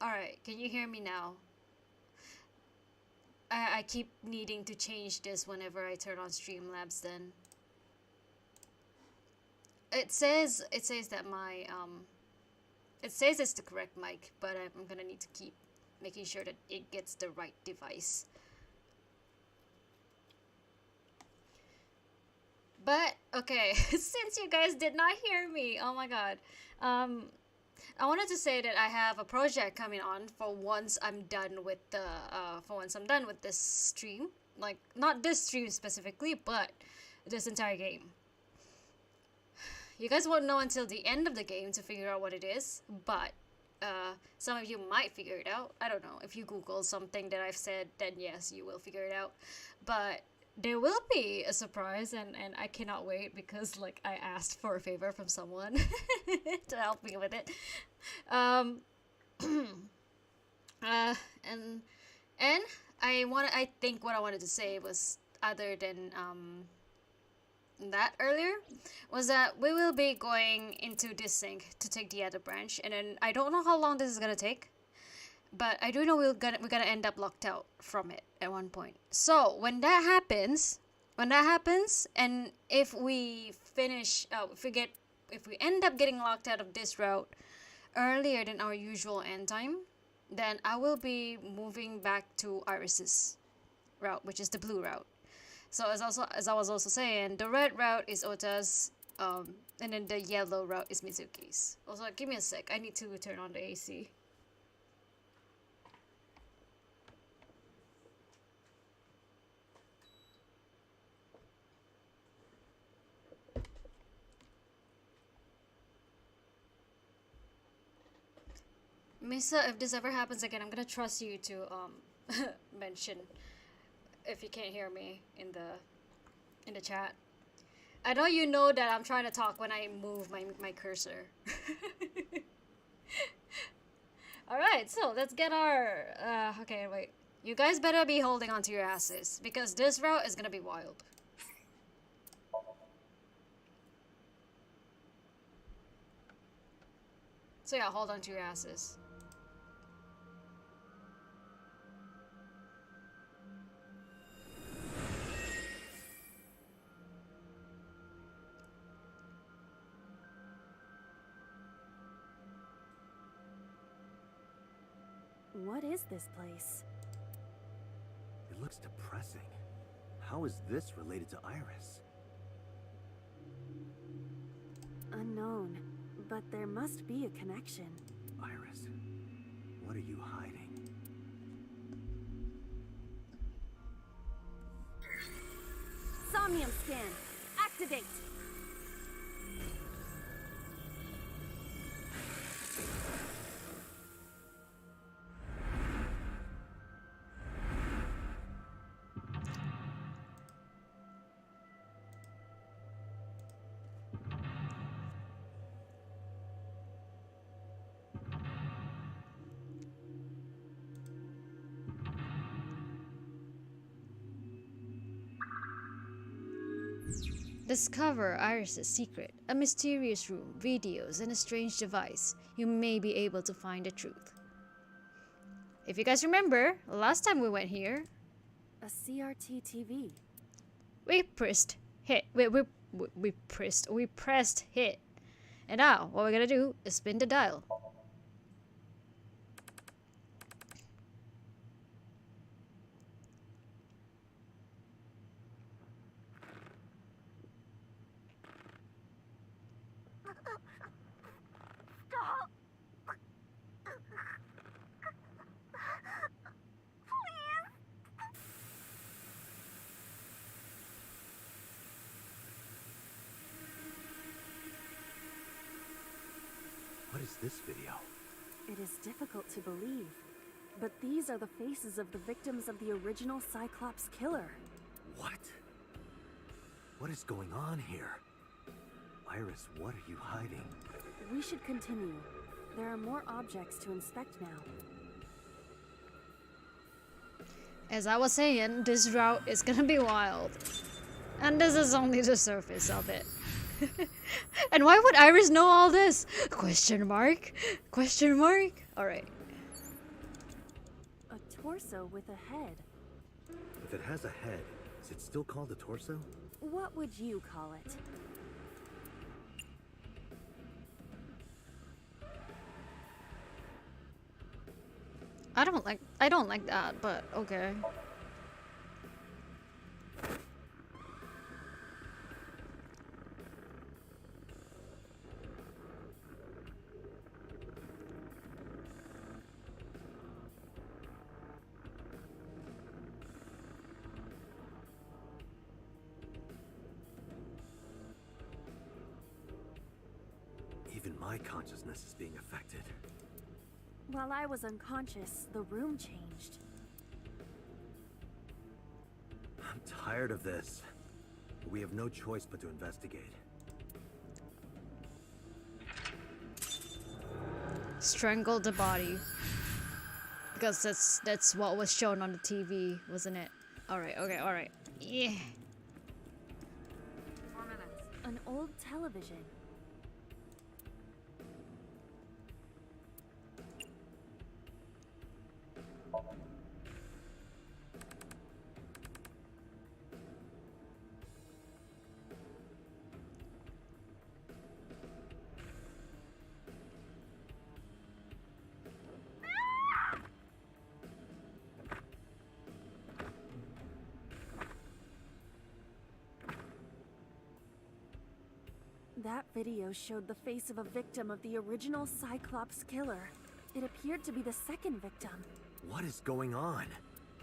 Alright, can you hear me now? I keep needing to change this whenever I turn on Streamlabs then. It says that my it says it's the correct mic, but I'm gonna need to keep making sure that it gets the right device. But okay, since you guys did not hear me, oh my god. I wanted to say that I have a project coming on for once I'm done with the this stream. Like not this stream specifically, but this entire game. You guys won't know until the end of the game to figure out what it is, but some of you might figure it out. I don't know. If you Google something that I've said, then yes, you will figure it out. But there will be a surprise, and I cannot wait because like I asked for a favor from someone to help me with it. Um, uh, and I think what I wanted to say was other than that earlier was that we will be going into this sink to take the other branch, and then I don't know how long this is gonna take, but I do know we're gonna end up locked out from it at one point. So when that happens, and if we finish, if we end up getting locked out of this route earlier than our usual end time, then I will be moving back to Iris's route, which is the blue route. So as I was also saying, the red route is Ota's, and then the yellow route is Mizuki's. Also, give me a sec. I need to turn on the AC. Misa, if this ever happens again, I'm gonna trust you to mention if you can't hear me in the chat. I know you know that I'm trying to talk when I move my cursor. Alright, so let's get our okay, wait. You guys better be holding on to your asses because this route is gonna be wild. So yeah, hold on to your asses. What is this place? It looks depressing. How is this related to Iris? Unknown, but there must be a connection. Iris, what are you hiding? Somnium scan! Activate! Discover Iris's secret, a mysterious room, videos, and a strange device. You may be able to find the truth. If you guys remember, last time we went here, A CRT TV. we pressed hit. We pressed hit. And now, what we're gonna do is spin the dial. Stop! Please! is this video? It is difficult to believe, but these are the faces of the victims of the original Cyclops killer. What? What is going on here? Iris, what are you hiding? We should continue. There are more objects to inspect now. As I was saying, this route is gonna be wild. And this is only the surface of it. And why would Iris know all this? Question mark? Question mark? Alright. A torso with a head. If it has a head, is it still called a torso? What would you call it? I don't like that, but okay. Even my consciousness is being affected. While I was unconscious, the room changed. I'm tired of this. We have no choice but to investigate. Strangle the body. Because that's what was shown on the TV, wasn't it? Alright, okay, alright. Yeah. 4 minutes. An old television. That video showed the face of a victim of the original Cyclops killer. It appeared to be the second victim. What is going on?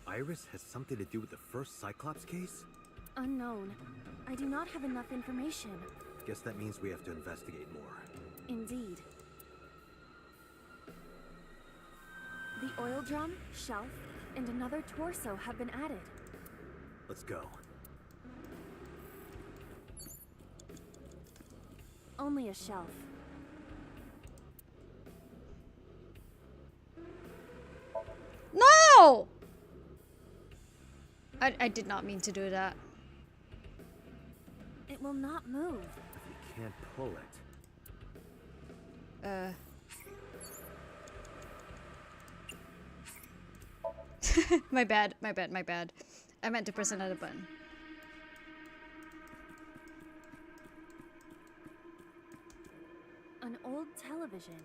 Iris has something to do with the first Cyclops case? Unknown. I do not have enough information. Guess that means we have to investigate more. Indeed. The oil drum, shelf, and another torso have been added. Let's go. Only a shelf. No! I did not mean to do that. It will not move. If you can't pull it. My bad. I meant to press another button. An old television.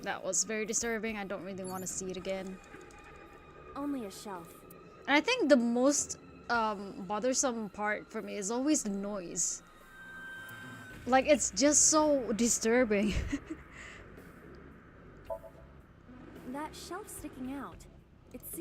That was very disturbing. I don't really want to see it again. Only a shelf. And I think the most bothersome part for me is always the noise. Like, it's just so disturbing. That shelf sticking out. It's...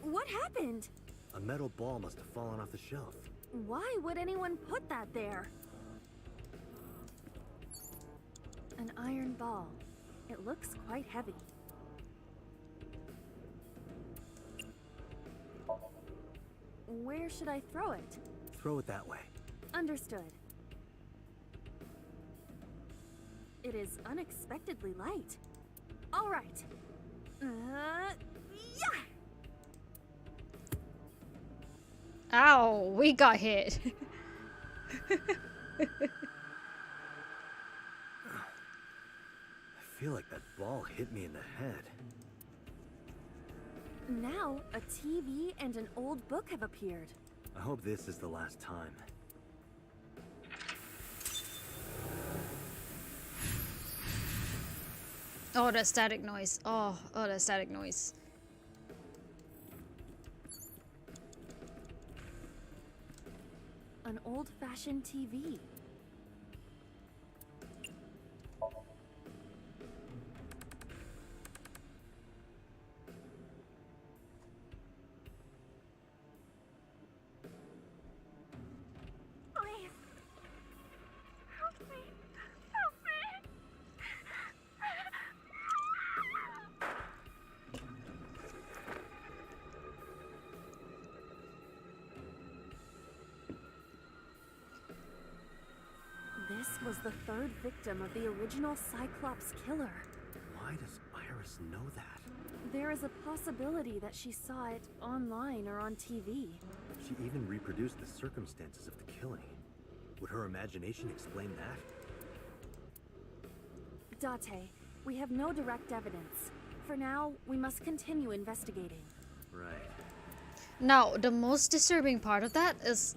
What happened? A metal ball must have fallen off the shelf. Why would anyone put that there? An iron ball. It looks quite heavy. Where should I throw it? Throw it that way. Understood. It is unexpectedly light. All right. Yeah! Ow, we got hit. I feel like that ball hit me in the head. Now, a TV and an old book have appeared. I hope this is the last time. Oh, that static noise. Oh, that static noise. An old-fashioned TV. Please. Help me. Help me. This was the third victim of the original Cyclops killer. Why does Iris know that? There is a possibility that she saw it online or on TV. She even reproduced the circumstances of the killing. Would her imagination explain that? Date, we have no direct evidence. For now, we must continue investigating. Right. Now, the most disturbing part of that is,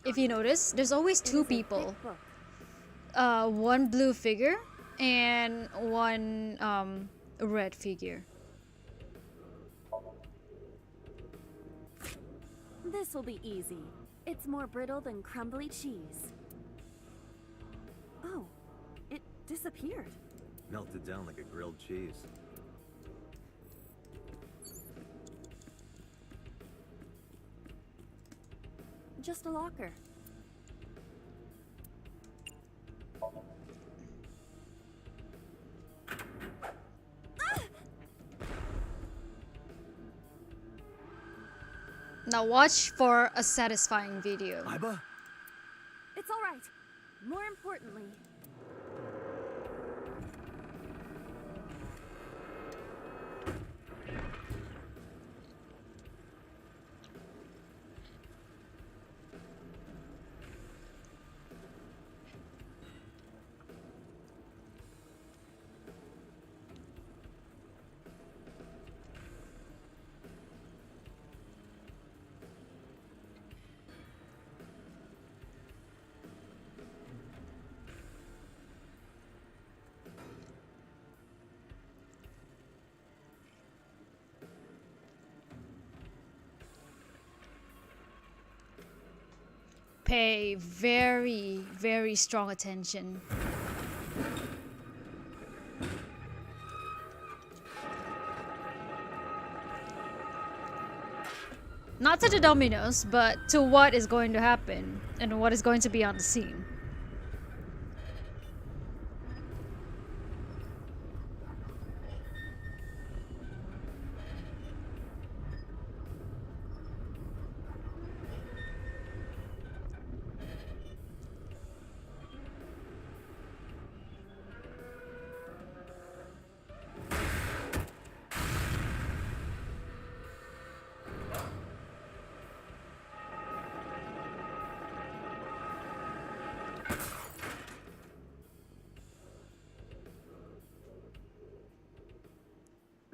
if you notice, there's always It two is a people. thick book. One blue figure and one red figure. This will be easy. It's more brittle than crumbly cheese. Oh, it disappeared. Melted down like a grilled cheese. Just a locker. Now watch for a satisfying video. Iba? It's all right. More importantly, Pay very, very strong attention. Not to the dominoes, but to what is going to happen and what is going to be on the scene.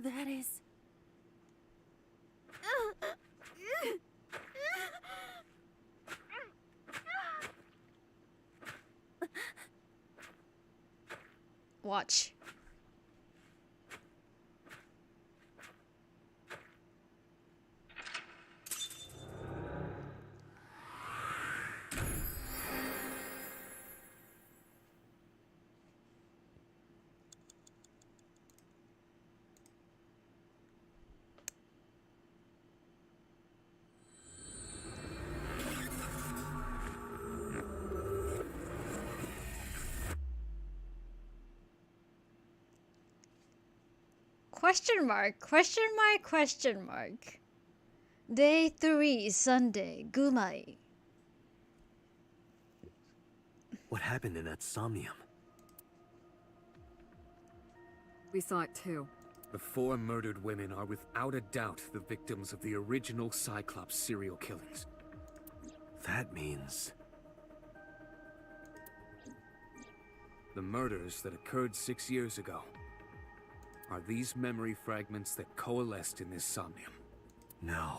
that is... Watch. Question mark, question mark, question mark. Day 3, Sunday, Gumai. What happened in that Somnium? We saw it too. The 4 murdered women are without a doubt the victims of the original Cyclops serial killings. That means... The murders that occurred 6 years ago are these memory fragments that coalesced in this Somnium. No.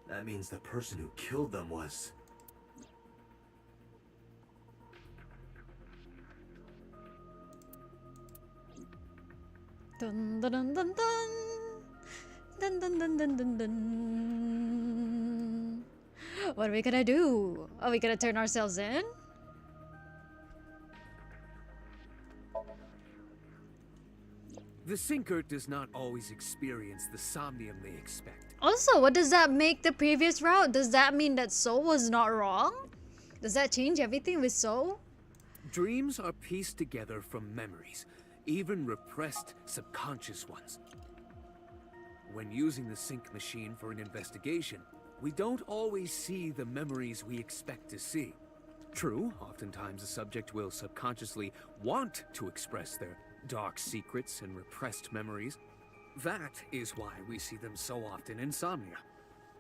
That means the person who killed them was... Dun dun dun dun dun. Dun dun dun dun dun dun. What are we gonna do? Are we gonna turn ourselves in? The sinker does not always experience the somnium they expect. Also, what does that make the previous route? Does that mean that Soul was not wrong? Does that change everything with Soul? Dreams are pieced together from memories, even repressed subconscious ones. When using the sync machine for an investigation, we don't always see the memories we expect to see. True, oftentimes the subject will subconsciously want to express their dark secrets and repressed memories. That is why we see them so often in Somnia,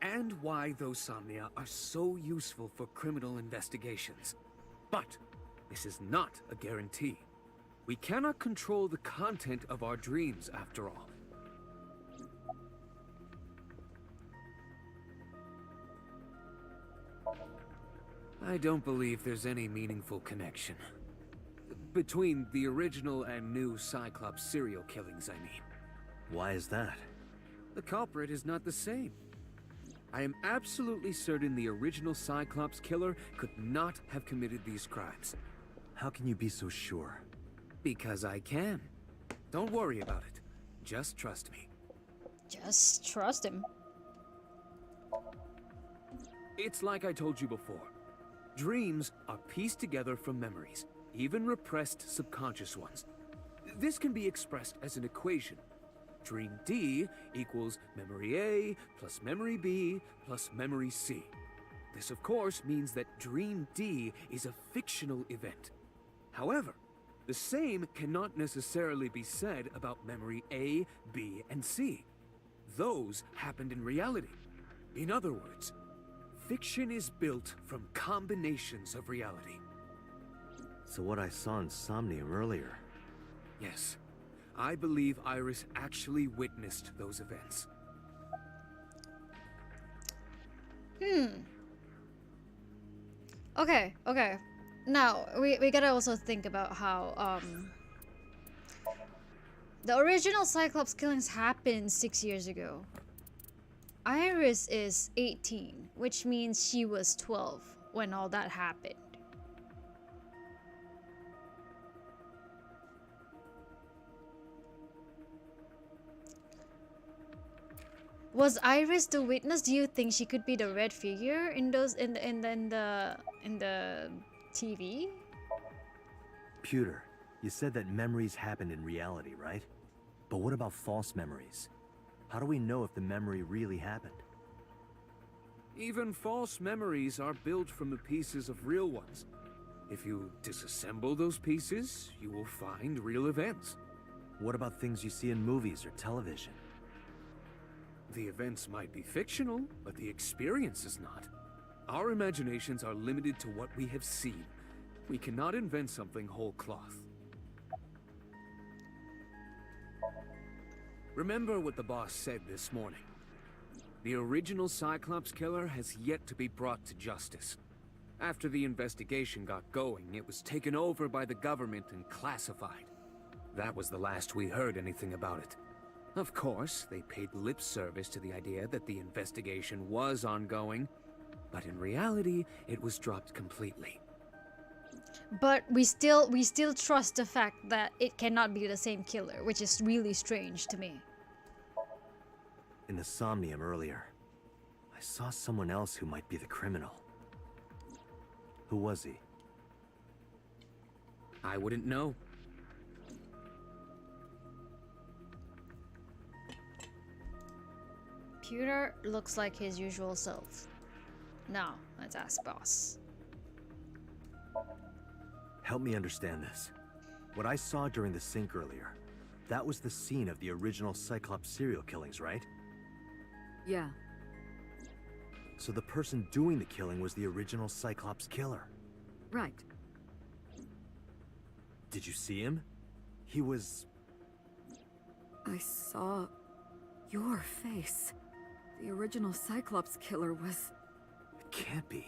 and why those Somnia are so useful for criminal investigations. But this is not a guarantee. We cannot control the content of our dreams, after all. I don't believe there's any meaningful connection between the original and new Cyclops serial killings, I mean. Why is that? The culprit is not the same. I am absolutely certain the original Cyclops killer could not have committed these crimes. How can you be so sure? Because I can. Don't worry about it. Just trust me. Just trust him. It's like I told you before. Dreams are pieced together from memories, even repressed subconscious ones. This can be expressed as an equation. Dream D equals memory A plus memory B plus memory C. This, of course, means that Dream D is a fictional event. However, the same cannot necessarily be said about memory A, B, and C. Those happened in reality. In other words, fiction is built from combinations of reality. So what I saw in Somnium earlier... Yes, I believe Iris actually witnessed those events. Okay. Now, we gotta also think about how, the original Cyclops killings happened 6 years ago. Iris is 18, which means she was 12 when all that happened. Was Iris the witness? Do you think she could be the red figure in those in the TV? Pewter, you said that memories happened in reality, right? But what about false memories? How do we know if the memory really happened? Even false memories are built from the pieces of real ones. If you disassemble those pieces, you will find real events. What about things you see in movies or television? The events might be fictional, but the experience is not. Our imaginations are limited to what we have seen. We cannot invent something whole cloth. Remember what the boss said this morning. The original Cyclops killer has yet to be brought to justice. After the investigation got going, it was taken over by the government and classified. That was the last we heard anything about it. Of course, they paid lip service to the idea that the investigation was ongoing, but in reality, it was dropped completely. But we still trust the fact that it cannot be the same killer, which is really strange to me. In the Somnium earlier, I saw someone else who might be the criminal. Who was he? I wouldn't know. Pewter looks like his usual self. Now, let's ask boss. Help me understand this. What I saw during the sync earlier, that was the scene of the original Cyclops serial killings, right? Yeah. So the person doing the killing was the original Cyclops killer. Right. Did you see him? He was... I saw your face. The original Cyclops killer was... It can't be.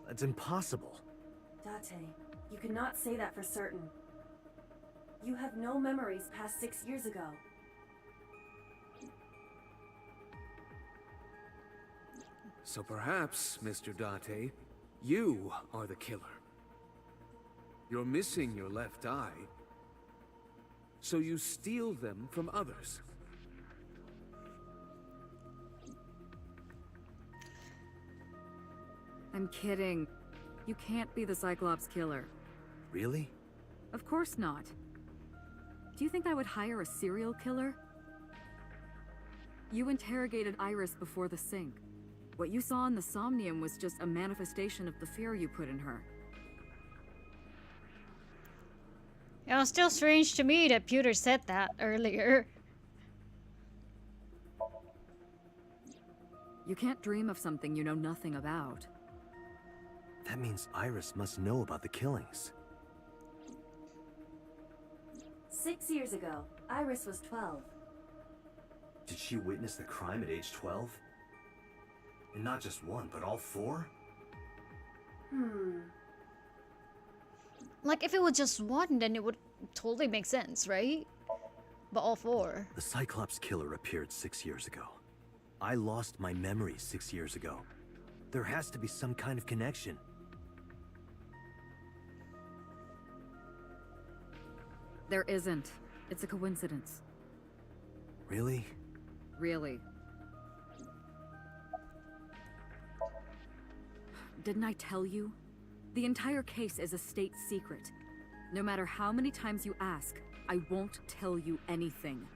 That's impossible. Date, you cannot say that for certain. You have no memories past 6 years ago. So perhaps, Mr. Date, you are the killer. You're missing your left eye, so you steal them from others. I'm kidding. You can't be the Cyclops killer. Really? Of course not. Do you think I would hire a serial killer? You interrogated Iris before the sync. What you saw in the Somnium was just a manifestation of the fear you put in her. It was still strange to me that Pewter said that earlier. You can't dream of something you know nothing about. That means Iris must know about the killings. 6 years ago, Iris was 12. Did she witness the crime at age 12? And not just one, but all 4? Like, if it was just one, then it would totally make sense, right? But all 4. The Cyclops killer appeared 6 years ago. I lost my memory 6 years ago. There has to be some kind of connection. There isn't. It's a coincidence. Really? Really. Didn't I tell you? The entire case is a state secret. No matter how many times you ask, I won't tell you anything.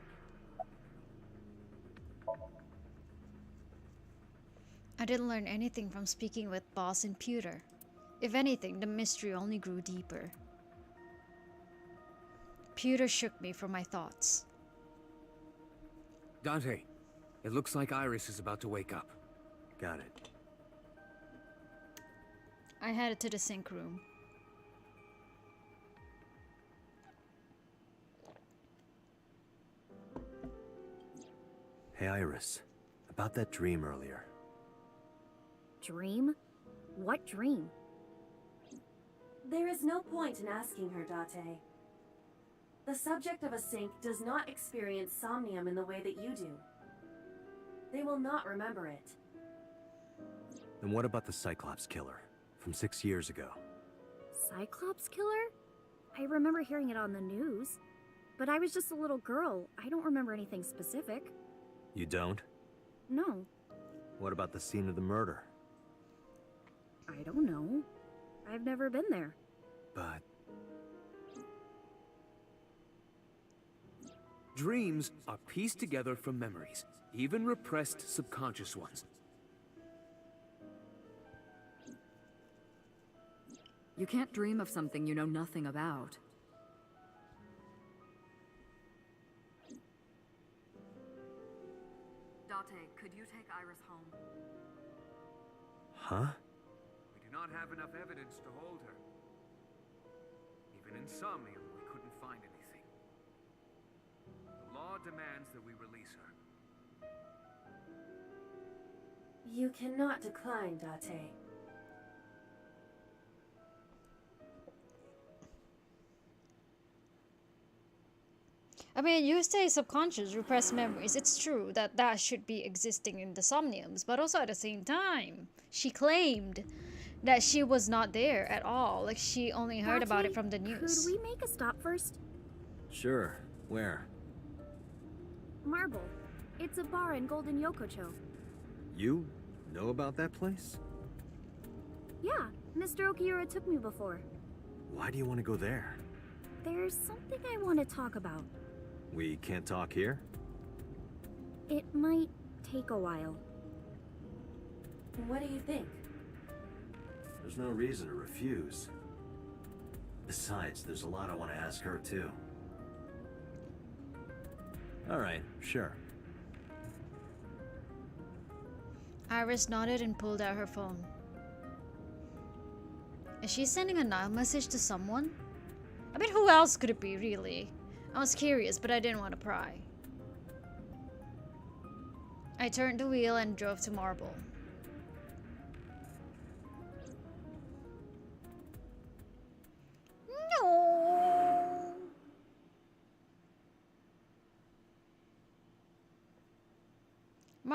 I didn't learn anything from speaking with Boss and Pewter. If anything, the mystery only grew deeper. Pewter shook me from my thoughts. Dante, it looks like Iris is about to wake up. Got it. I headed to the sink room. Hey Iris, about that dream earlier. Dream? What dream? There is no point in asking her, Date. The subject of a sync does not experience somnium in the way that you do. They will not remember it. And what about the Cyclops killer from 6 years ago? Cyclops killer? I remember hearing it on the news. But I was just a little girl. I don't remember anything specific. You don't? No, What about the scene of the murder? I don't know. I've never been there. But Dreams are pieced together from memories, even repressed subconscious ones. You can't dream of something you know nothing about. Date, could you take Iris home? huh? We do not have enough evidence to hold her. Even in Somnium, we couldn't find anything. The law demands that we release her. You cannot decline, Date. I mean, you say subconscious, repressed memories. It's true that that should be existing in the Somniums, but also at the same time, she claimed that she was not there at all. Like, she only heard about it Date, from the news. Could we make a stop first? Sure. Where? Marble. It's a bar in Golden Yokocho. You know about that place? Yeah, Mr. Okiura took me before. Why do you want to go there? There's something I want to talk about. We can't talk here? It might take a while. What do you think? There's no reason to refuse. Besides, there's a lot I want to ask her too. Alright, sure. Iris nodded and pulled out her phone. Is she sending a now message to someone? I mean, who else could it be, really? I was curious, but I didn't want to pry. I turned the wheel and drove to Marble. No.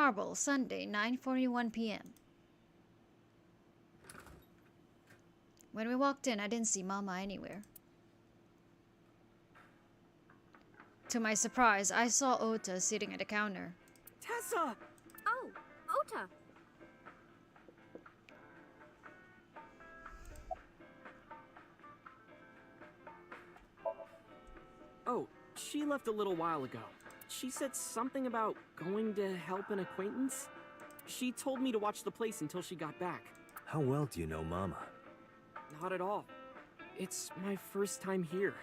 Marble, Sunday, 9:41 p.m. When we walked in, I didn't see Mama anywhere. To my surprise, I saw Ota sitting at the counter. Tessa! Oh, Ota! Oh, she left a little while ago. She said something about going to help an acquaintance. She told me to watch the place until she got back. How well do you know Mama? Not at all. It's my first time here.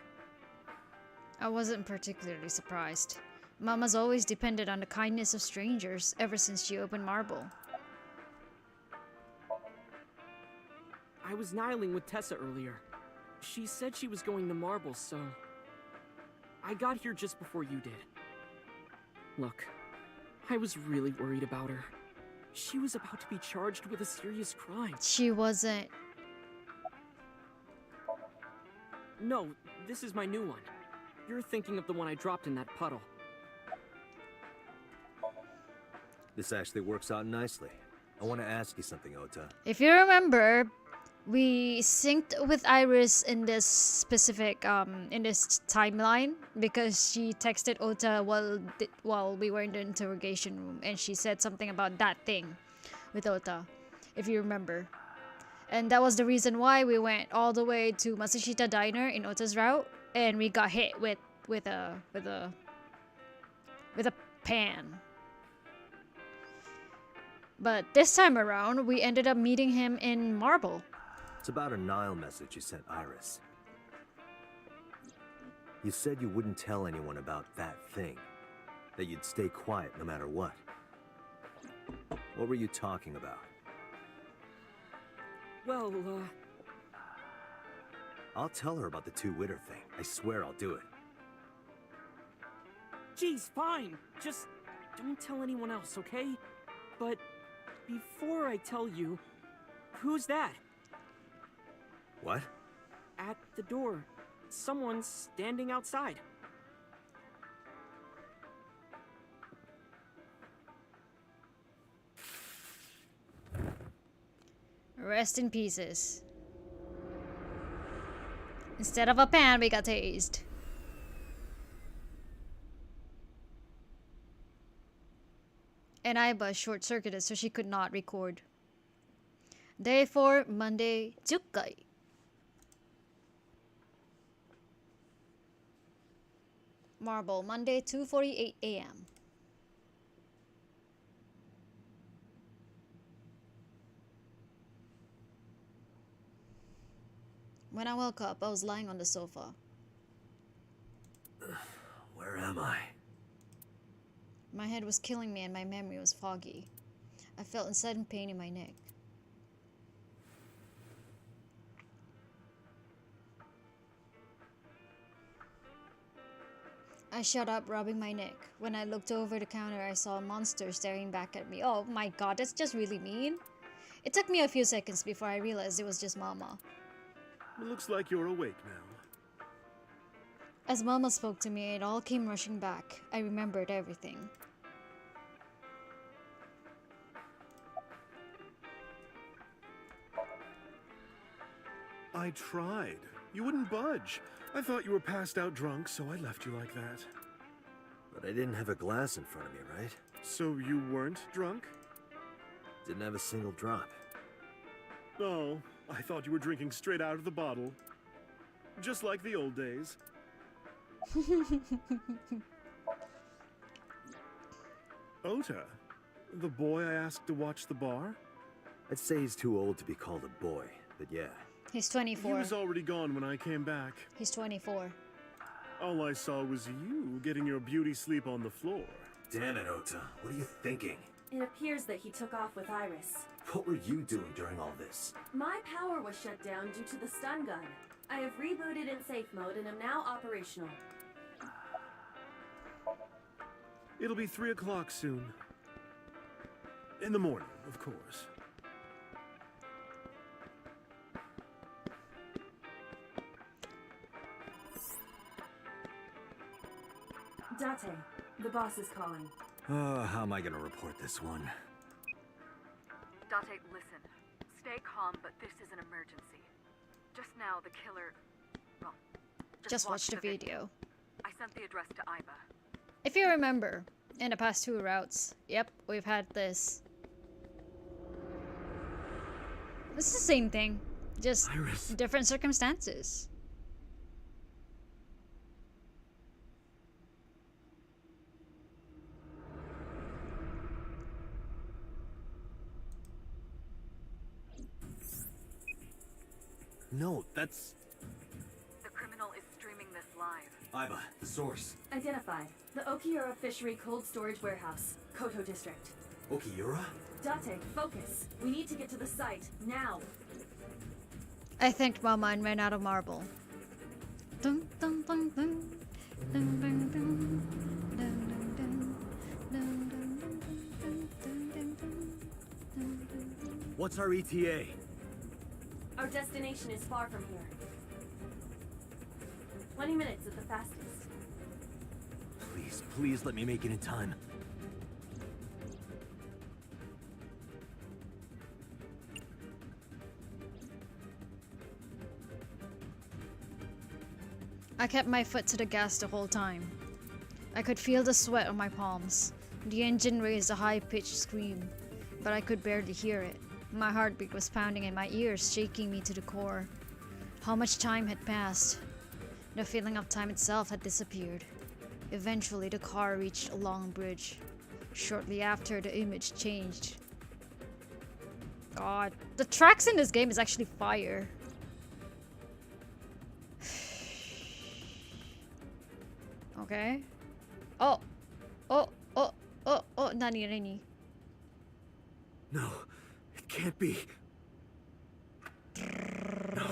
I wasn't particularly surprised. Mama's always depended on the kindness of strangers ever since she opened Marble. I was nihiling with Tessa earlier. She said she was going to Marble, so I got here just before you did. Look, I was really worried about her. She was about to be charged with a serious crime. She wasn't. No, this is my new one. You're thinking of the one I dropped in that puddle. This actually works out nicely. I want to ask you something, Ota. If you remember, we synced with Iris in this specific in this timeline because she texted Ota while we were in the interrogation room, and she said something about that thing with Ota, if you remember. And that was the reason why we went all the way to Matsushita Diner in Ota's route, and we got hit with a pan. But this time around, we ended up meeting him in Marble. It's about a Nile message you sent Iris. You said you wouldn't tell anyone about that thing. That you'd stay quiet no matter what. What were you talking about? Well, I'll tell her about the two-witter thing. I swear I'll do it. geez, fine. Just don't tell anyone else, okay? But before I tell you, who's that? What? At the door. Someone's standing outside. Rest in pieces. Instead of a pan, we got tased. And Aiba short-circuited so she could not record. Day 4, Monday, 10回. Marble, Monday, 2:48 a.m. When I woke up, I was lying on the sofa. Where am I? My head was killing me and my memory was foggy. I felt a sudden pain in my neck. I shut up, rubbing my neck. When I looked over the counter, I saw a monster staring back at me. Oh my god, that's just really mean. It took me a few seconds before I realized it was just Mama. It looks like you're awake now. As Mama spoke to me, it all came rushing back. I remembered everything. I tried. You wouldn't budge. I thought you were passed out drunk, so I left you like that. But I didn't have a glass in front of me, right? So you weren't drunk? Didn't have a single drop. Oh, I thought you were drinking straight out of the bottle. Just like the old days. Ota, the boy I asked to watch the bar? I'd say he's too old to be called a boy, but yeah. He's He 24. was already gone when I came back. He's 24. All I saw was you getting your beauty sleep on the floor. Damn it, Ota. What are you thinking? It appears that he took off with Iris. What were you doing during all this? My power was shut down due to the stun gun. I have rebooted in safe mode and am now operational. It'll be 3 o'clock soon. In the morning, of course. Date, the boss is calling. How am I gonna report this one? Date, listen. Stay calm, but this is an emergency. Just now, the killer... Well, Just watch the video. I sent the address to Iba. If you remember, in the past 2 routes, yep, we've had this. It's the same thing, just Iris. different circumstances. No, that's... The criminal is streaming this live. Iba, the source. Identified. The Okiura Fishery Cold Storage Warehouse, Koto District. Okiura? Date, focus. We need to get to the site, now. I think my mind ran out of marble. Dun, dun, dun, dun. Dun, dun, dun. Dun, dun, dun. Dun, dun, dun, dun, dun, dun, dun, dun. What's our ETA? Our destination is far from here. 20 minutes at the fastest. Please, please let me make it in time. I kept my foot to the gas the whole time. I could feel the sweat on my palms. The engine raised a high-pitched scream, but I could barely hear it. My heartbeat was pounding in my ears, shaking me to the core. How much time had passed? The feeling of time itself had disappeared. Eventually, the car reached a long bridge. Shortly after, the image changed. God, the tracks in this game is actually fire. Okay. Oh, nani. No, it can't be. No.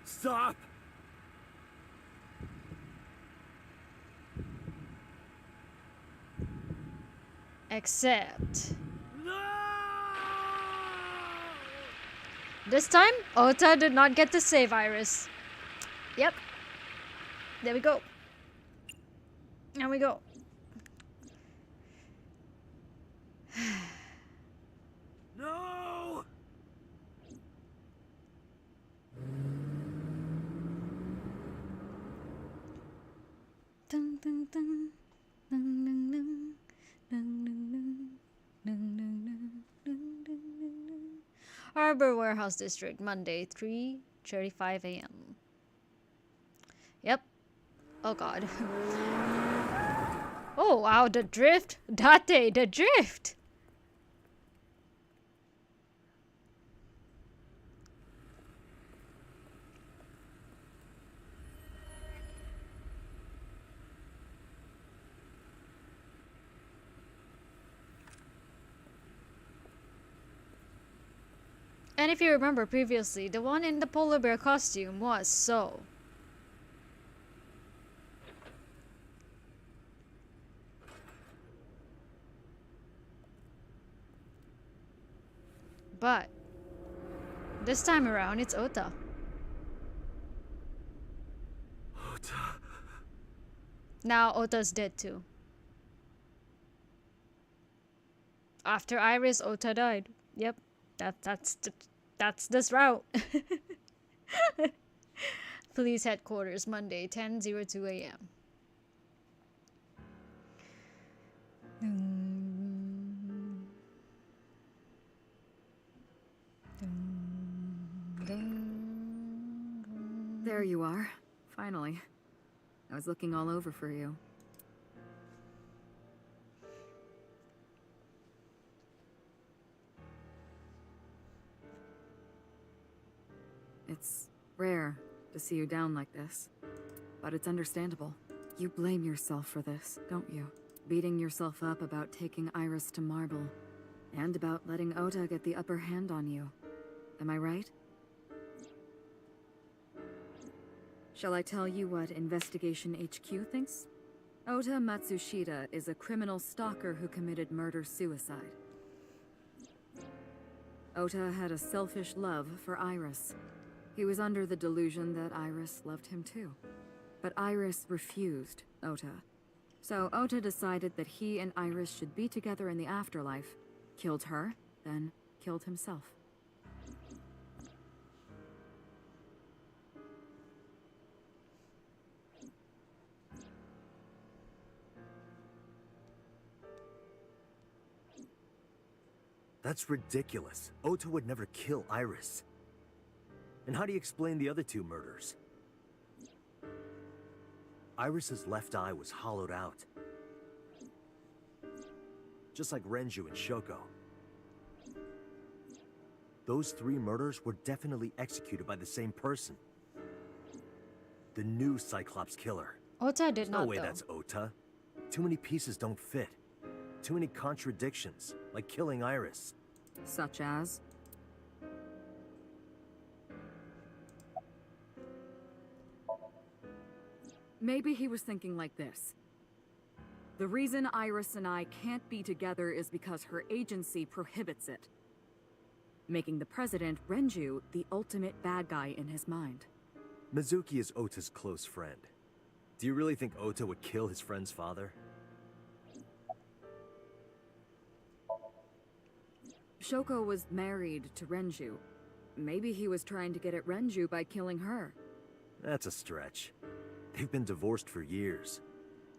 Stop! Except... No! this time, Ota did not get to save Iris. Yep. There we go. There we go. No! Dun, dun, dun. Dun, dun, dun. Dun, dun, dun. Dun, dun, dun. Dun, dun, dun. Harbor Warehouse District, Monday, 3:35 a.m. Yep. Oh god. Oh wow, the drift. Date, the drift. And if you remember previously, the one in the polar bear costume was So. But this time around, it's Ota. Ota. Now Ota's dead too. After Iris, Ota died. Yep, that's this route. Police headquarters, Monday, 10:02 a.m. There you are. Finally. I was looking all over for you. It's rare to see you down like this, but it's understandable. You blame yourself for this, don't you? Beating yourself up about taking Iris to Marble, and about letting Ota get the upper hand on you. Am I right? Shall I tell you what Investigation HQ thinks? Ota Matsushita is a criminal stalker who committed murder-suicide. Ota had a selfish love for Iris. He was under the delusion that Iris loved him too. But Iris refused Ota. So Ota decided that he and Iris should be together in the afterlife, killed her, then killed himself. That's ridiculous. Ota would never kill Iris. And how do you explain the other two murders? Iris's left eye was hollowed out. Just like Renju and Shoko. Those three murders were definitely executed by the same person. The new Cyclops killer. Ota did There's no not, way though. that's Ota. Too many pieces don't fit. Too many contradictions, like killing Iris. Such as? Maybe he was thinking like this. The reason Iris and I can't be together is because her agency prohibits it, making the president, Renju, the ultimate bad guy in his mind. Mizuki is Ota's close friend. Do you really think Ota would kill his friend's father? Shoko was married to Renju. Maybe he was trying to get at Renju by killing her. That's a stretch. They've been divorced for years.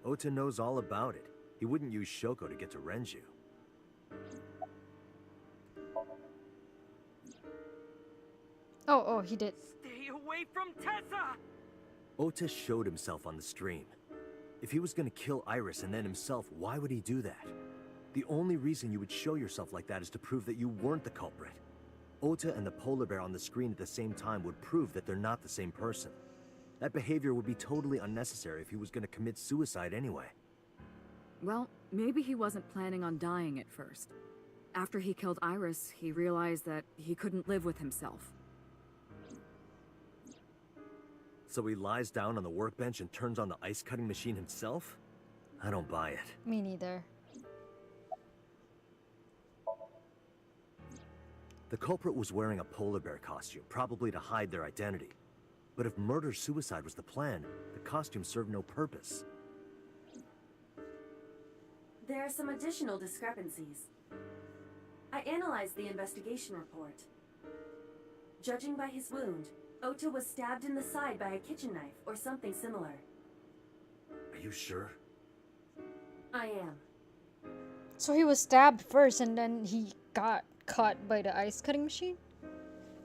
Ota knows all about it. He wouldn't use Shoko to get to Renju. Oh, he did. Stay away from Tessa! Ota showed himself on the stream. If he was gonna kill Iris and then himself, why would he do that? The only reason you would show yourself like that is to prove that you weren't the culprit. Ota and the polar bear on the screen at the same time would prove that they're not the same person. That behavior would be totally unnecessary if he was gonna commit suicide anyway. Well, maybe he wasn't planning on dying at first. After he killed Iris, he realized that he couldn't live with himself. So he lies down on the workbench and turns on the ice-cutting machine himself? I don't buy it. Me neither. The culprit was wearing a polar bear costume, probably to hide their identity. But if murder-suicide was the plan, the costume served no purpose. There are some additional discrepancies. I analyzed the investigation report. Judging by his wound, Ota was stabbed in the side by a kitchen knife or something similar. Are you sure? I am. So he was stabbed first and then he got cut by the ice cutting machine?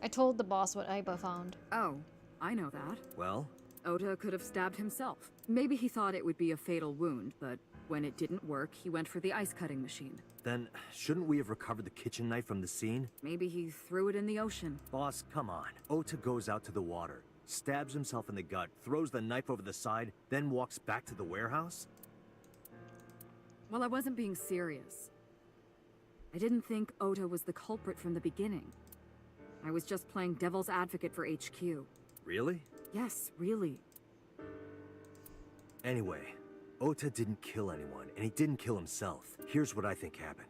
I told the boss what Aiba found. Oh, I know that. Well? Ota could have stabbed himself. Maybe he thought it would be a fatal wound, but when it didn't work, he went for the ice-cutting machine. Then, shouldn't we have recovered the kitchen knife from the scene? Maybe he threw it in the ocean. Boss, come on. Ota goes out to the water, stabs himself in the gut, throws the knife over the side, then walks back to the warehouse? Well, I wasn't being serious. I didn't think Ota was the culprit from the beginning. I was just playing devil's advocate for HQ. Really? Yes, really. Anyway, Ota didn't kill anyone, and he didn't kill himself. Here's what I think happened.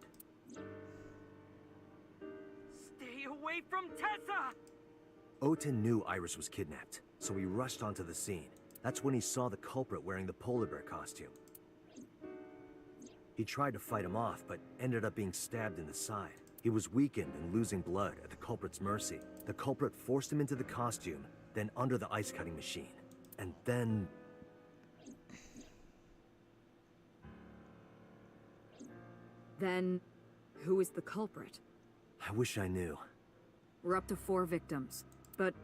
Stay away from Tessa! Ota knew Iris was kidnapped, so he rushed onto the scene. That's when he saw the culprit wearing the polar bear costume. He tried to fight him off, but ended up being stabbed in the side. He was weakened and losing blood at the culprit's mercy. The culprit forced him into the costume, then under the ice-cutting machine. And then... Then, who is the culprit? I wish I knew. We're up to 4 victims. But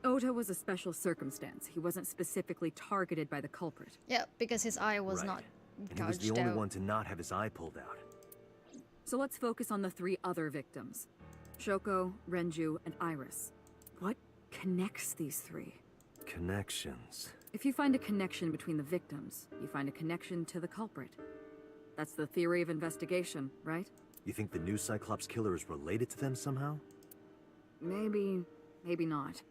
Ota was a special circumstance. He wasn't specifically targeted by the culprit. Yeah, because his eye was Right. not And he was gouged the only out. one to not have his eye pulled out. So let's focus on the 3 other victims. Shoko, Renju, and Iris. What connects these 3? Connections. If you find a connection between the victims, you find a connection to the culprit. That's the theory of investigation, right? You think the new Cyclops killer is related to them somehow? Maybe, maybe not.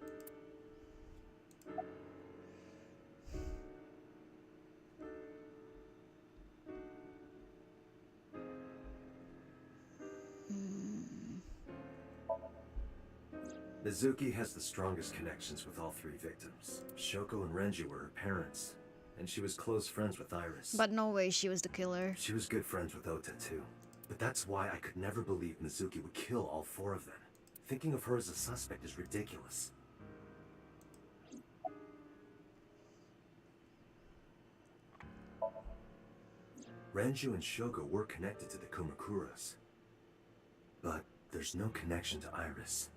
Mizuki has the strongest connections with all 3 victims. Shoko and Renju were her parents. and she was close friends with Iris. But no way she was the killer. She was good friends with Ota, too. But that's why I could never believe Mizuki would kill all 4 of them. Thinking of her as a suspect is ridiculous. Renju and Shoko were connected to the Kumakuras. But there's no connection to Iris.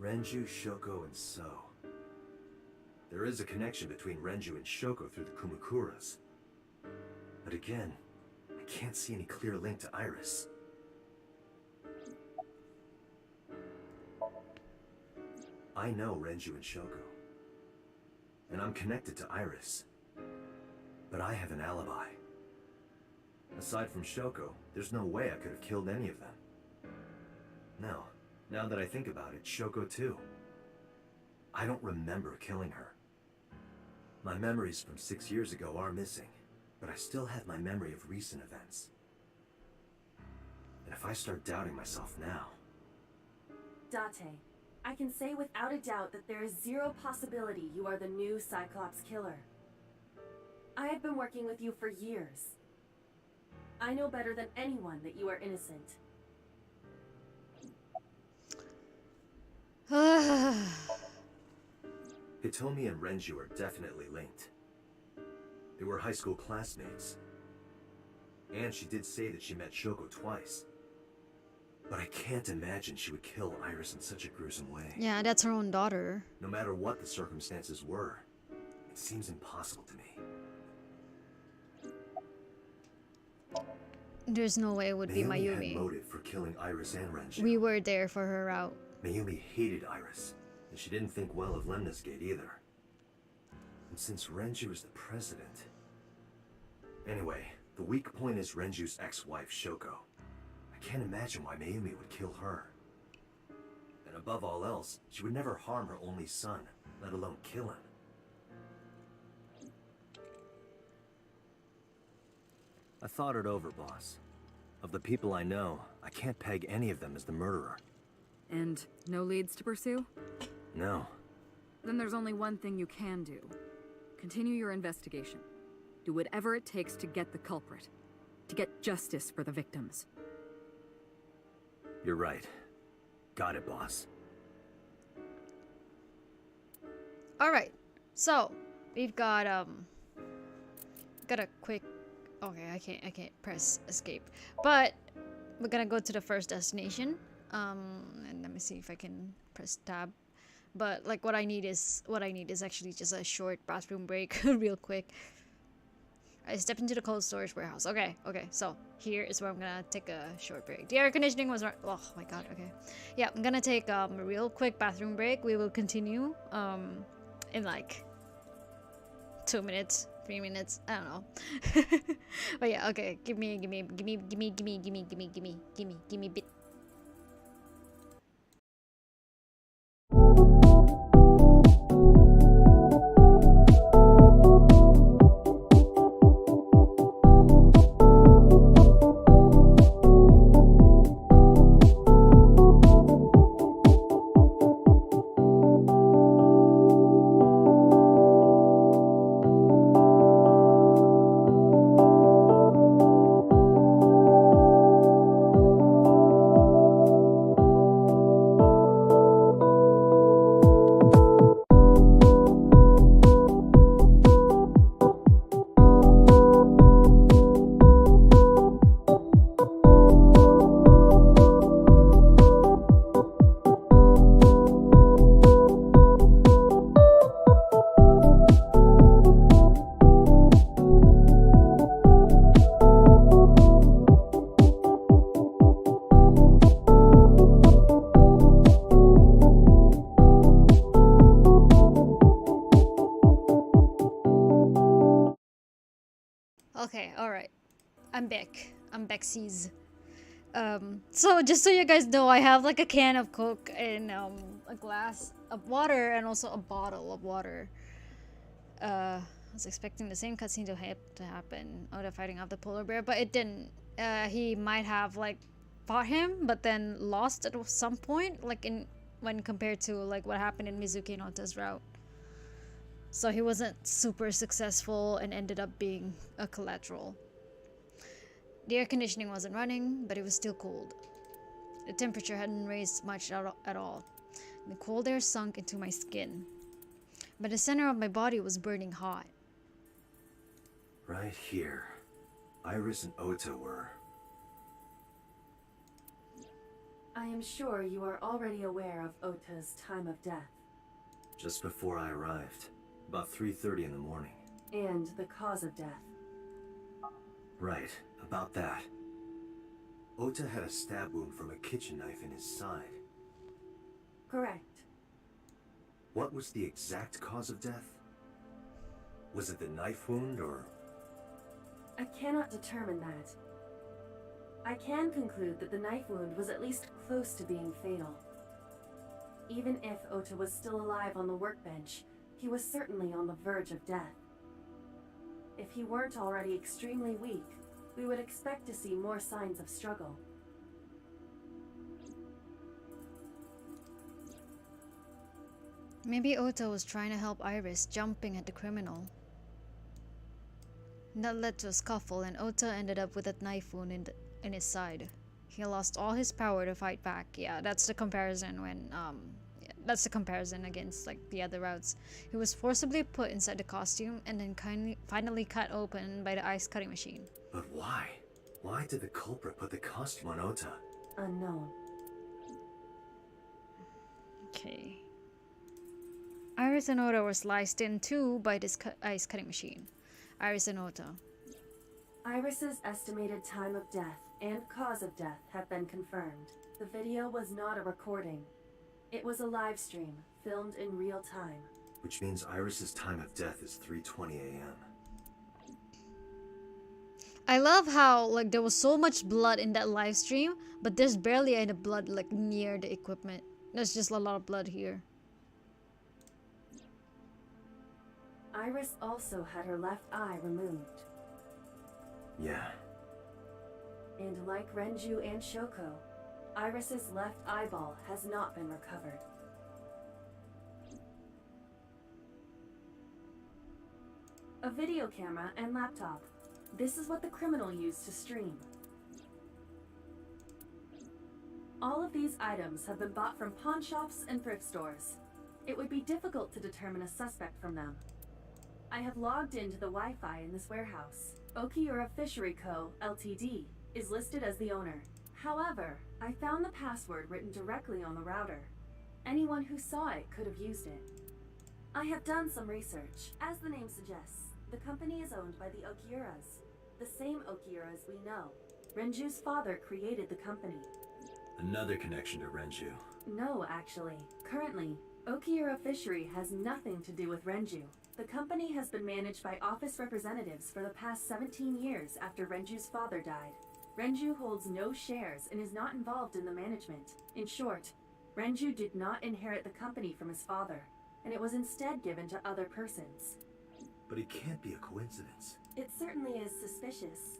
Renju, Shoko, and So. There is a connection between Renju and Shoko through the Kumakuras. But again, I can't see any clear link to Iris. I know Renju and Shoko. And I'm connected to Iris. But I have an alibi. Aside from Shoko, there's no way I could have killed any of them. No, now that I think about it, Shoko too. I don't remember killing her. My memories from 6 years ago are missing, but I still have my memory of recent events. And if I start doubting myself now... Date, I can say without a doubt that there is zero possibility you are the new Cyclops killer. I have been working with you for years. I know better than anyone that you are innocent. Hitomi and Renju are definitely linked. They were high school classmates. And she did say that she met Shoko twice. But I can't imagine she would kill Iris in such a gruesome way. Yeah, that's her own daughter. No matter what the circumstances were, it seems impossible to me. There's no way it would be Mayumi had Mayumi. motive for killing Iris and Renju. We were there for her out. Mayumi hated Iris, and she didn't think well of Lemnis Gate either. And since Renju is the president... Anyway, the weak point is Renju's ex-wife, Shoko. I can't imagine why Mayumi would kill her. And above all else, she would never harm her only son, let alone kill him. I thought it over, boss. Of the people I know, I can't peg any of them as the murderer. And no leads to pursue? No. Then there's only one thing you can do. Continue your investigation. Do whatever it takes to get the culprit. To get justice for the victims. You're right. Got it, boss. Alright, so we've got a quick... Okay, I can't press escape. But we're gonna go to the first destination. And let me see if I can press tab. But like what I need is actually just a short bathroom break real quick. I step into the cold storage warehouse. Okay, so here is where I'm gonna take a short break. The air conditioning was oh my god, okay. Yeah, I'm gonna take a real quick bathroom break. We will continue in like 2 minutes, 3 minutes, I don't know. But yeah, okay, give me a bit. Okay, alright. I'm back. I'm backsies. So just so you guys know, I have like a can of Coke and a glass of water and also a bottle of water. I was expecting the same cutscene to happen, Oda fighting off the polar bear, but it didn't. He might have like fought him, but then lost at some point, like in when compared to like what happened in Mizuki and Ota's route. So he wasn't super successful and ended up being a collateral. The air conditioning wasn't running, but it was still cold. The temperature hadn't raised much at all. The cold air sunk into my skin, but the center of my body was burning hot. Right here, Iris and Ota were. I am sure you are already aware of Ota's time of death. Just before I arrived, about 3:30 in the morning. And the cause of death. Right, about that. Ota had a stab wound from a kitchen knife in his side. Correct. What was the exact cause of death? Was it the knife wound, or...? I cannot determine that. I can conclude that the knife wound was at least close to being fatal. Even if Ota was still alive on the workbench, he was certainly on the verge of death. If he weren't already extremely weak, we would expect to see more signs of struggle. Maybe Ota was trying to help Iris, jumping at the criminal. That led to a scuffle, and Ota ended up with a knife wound in his side. He lost all his power to fight back. Yeah, that's the comparison that's the comparison against like the other routes. He was forcibly put inside the costume and then finally cut open by the ice cutting machine. But why? Why did the culprit put the costume on Ota? Unknown. Okay. Iris and Ota were sliced in too by this ice cutting machine. Iris and Ota. Iris's estimated time of death and cause of death have been confirmed. The video was not a recording. It was a live stream, filmed in real time. Which means Iris's time of death is 3:20 a.m. I love how like there was so much blood in that live stream, but there's barely any blood like near the equipment. There's just a lot of blood here. Iris also had her left eye removed. Yeah. And like Renju and Shoko, Iris's left eyeball has not been recovered. A video camera and laptop. This is what the criminal used to stream. All of these items have been bought from pawn shops and thrift stores. It would be difficult to determine a suspect from them. I have logged into the Wi-Fi in this warehouse. Okiura Fishery Co., Ltd. is listed as the owner. However, I found the password written directly on the router. Anyone who saw it could have used it. I have done some research. As the name suggests, the company is owned by the Okiuras, the same Okiuras we know. Renju's father created the company. Another connection to Renju. No, actually. Currently, Okiura Fishery has nothing to do with Renju. The company has been managed by office representatives for the past 17 years after Renju's father died. Renju holds no shares and is not involved in the management. In short, Renju did not inherit the company from his father, and it was instead given to other persons. But it can't be a coincidence. It certainly is suspicious.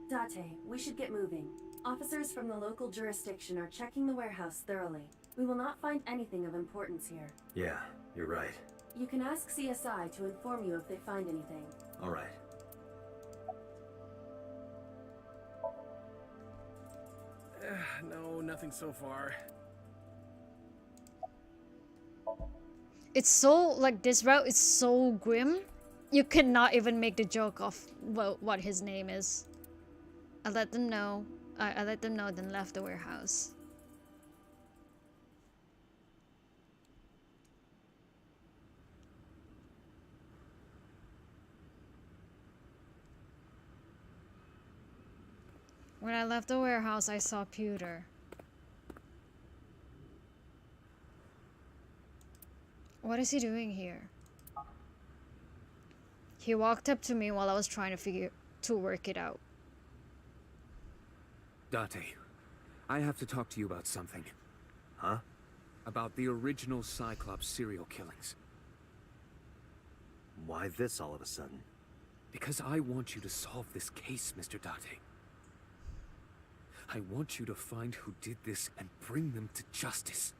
Date, we should get moving. Officers from the local jurisdiction are checking the warehouse thoroughly. We will not find anything of importance here. Yeah, you're right. You can ask CSI to inform you if they find anything. All right. No, nothing so far. It's so like this route is so grim. You cannot even make the joke of what his name is. I let them know. I let them know, then left the warehouse. When I left the warehouse, I saw Pewter. What is he doing here? He walked up to me while I was trying to work it out. Date, I have to talk to you about something. Huh? About the original Cyclops serial killings. Why this all of a sudden? Because I want you to solve this case, Mr. Date. I want you to find who did this and bring them to justice.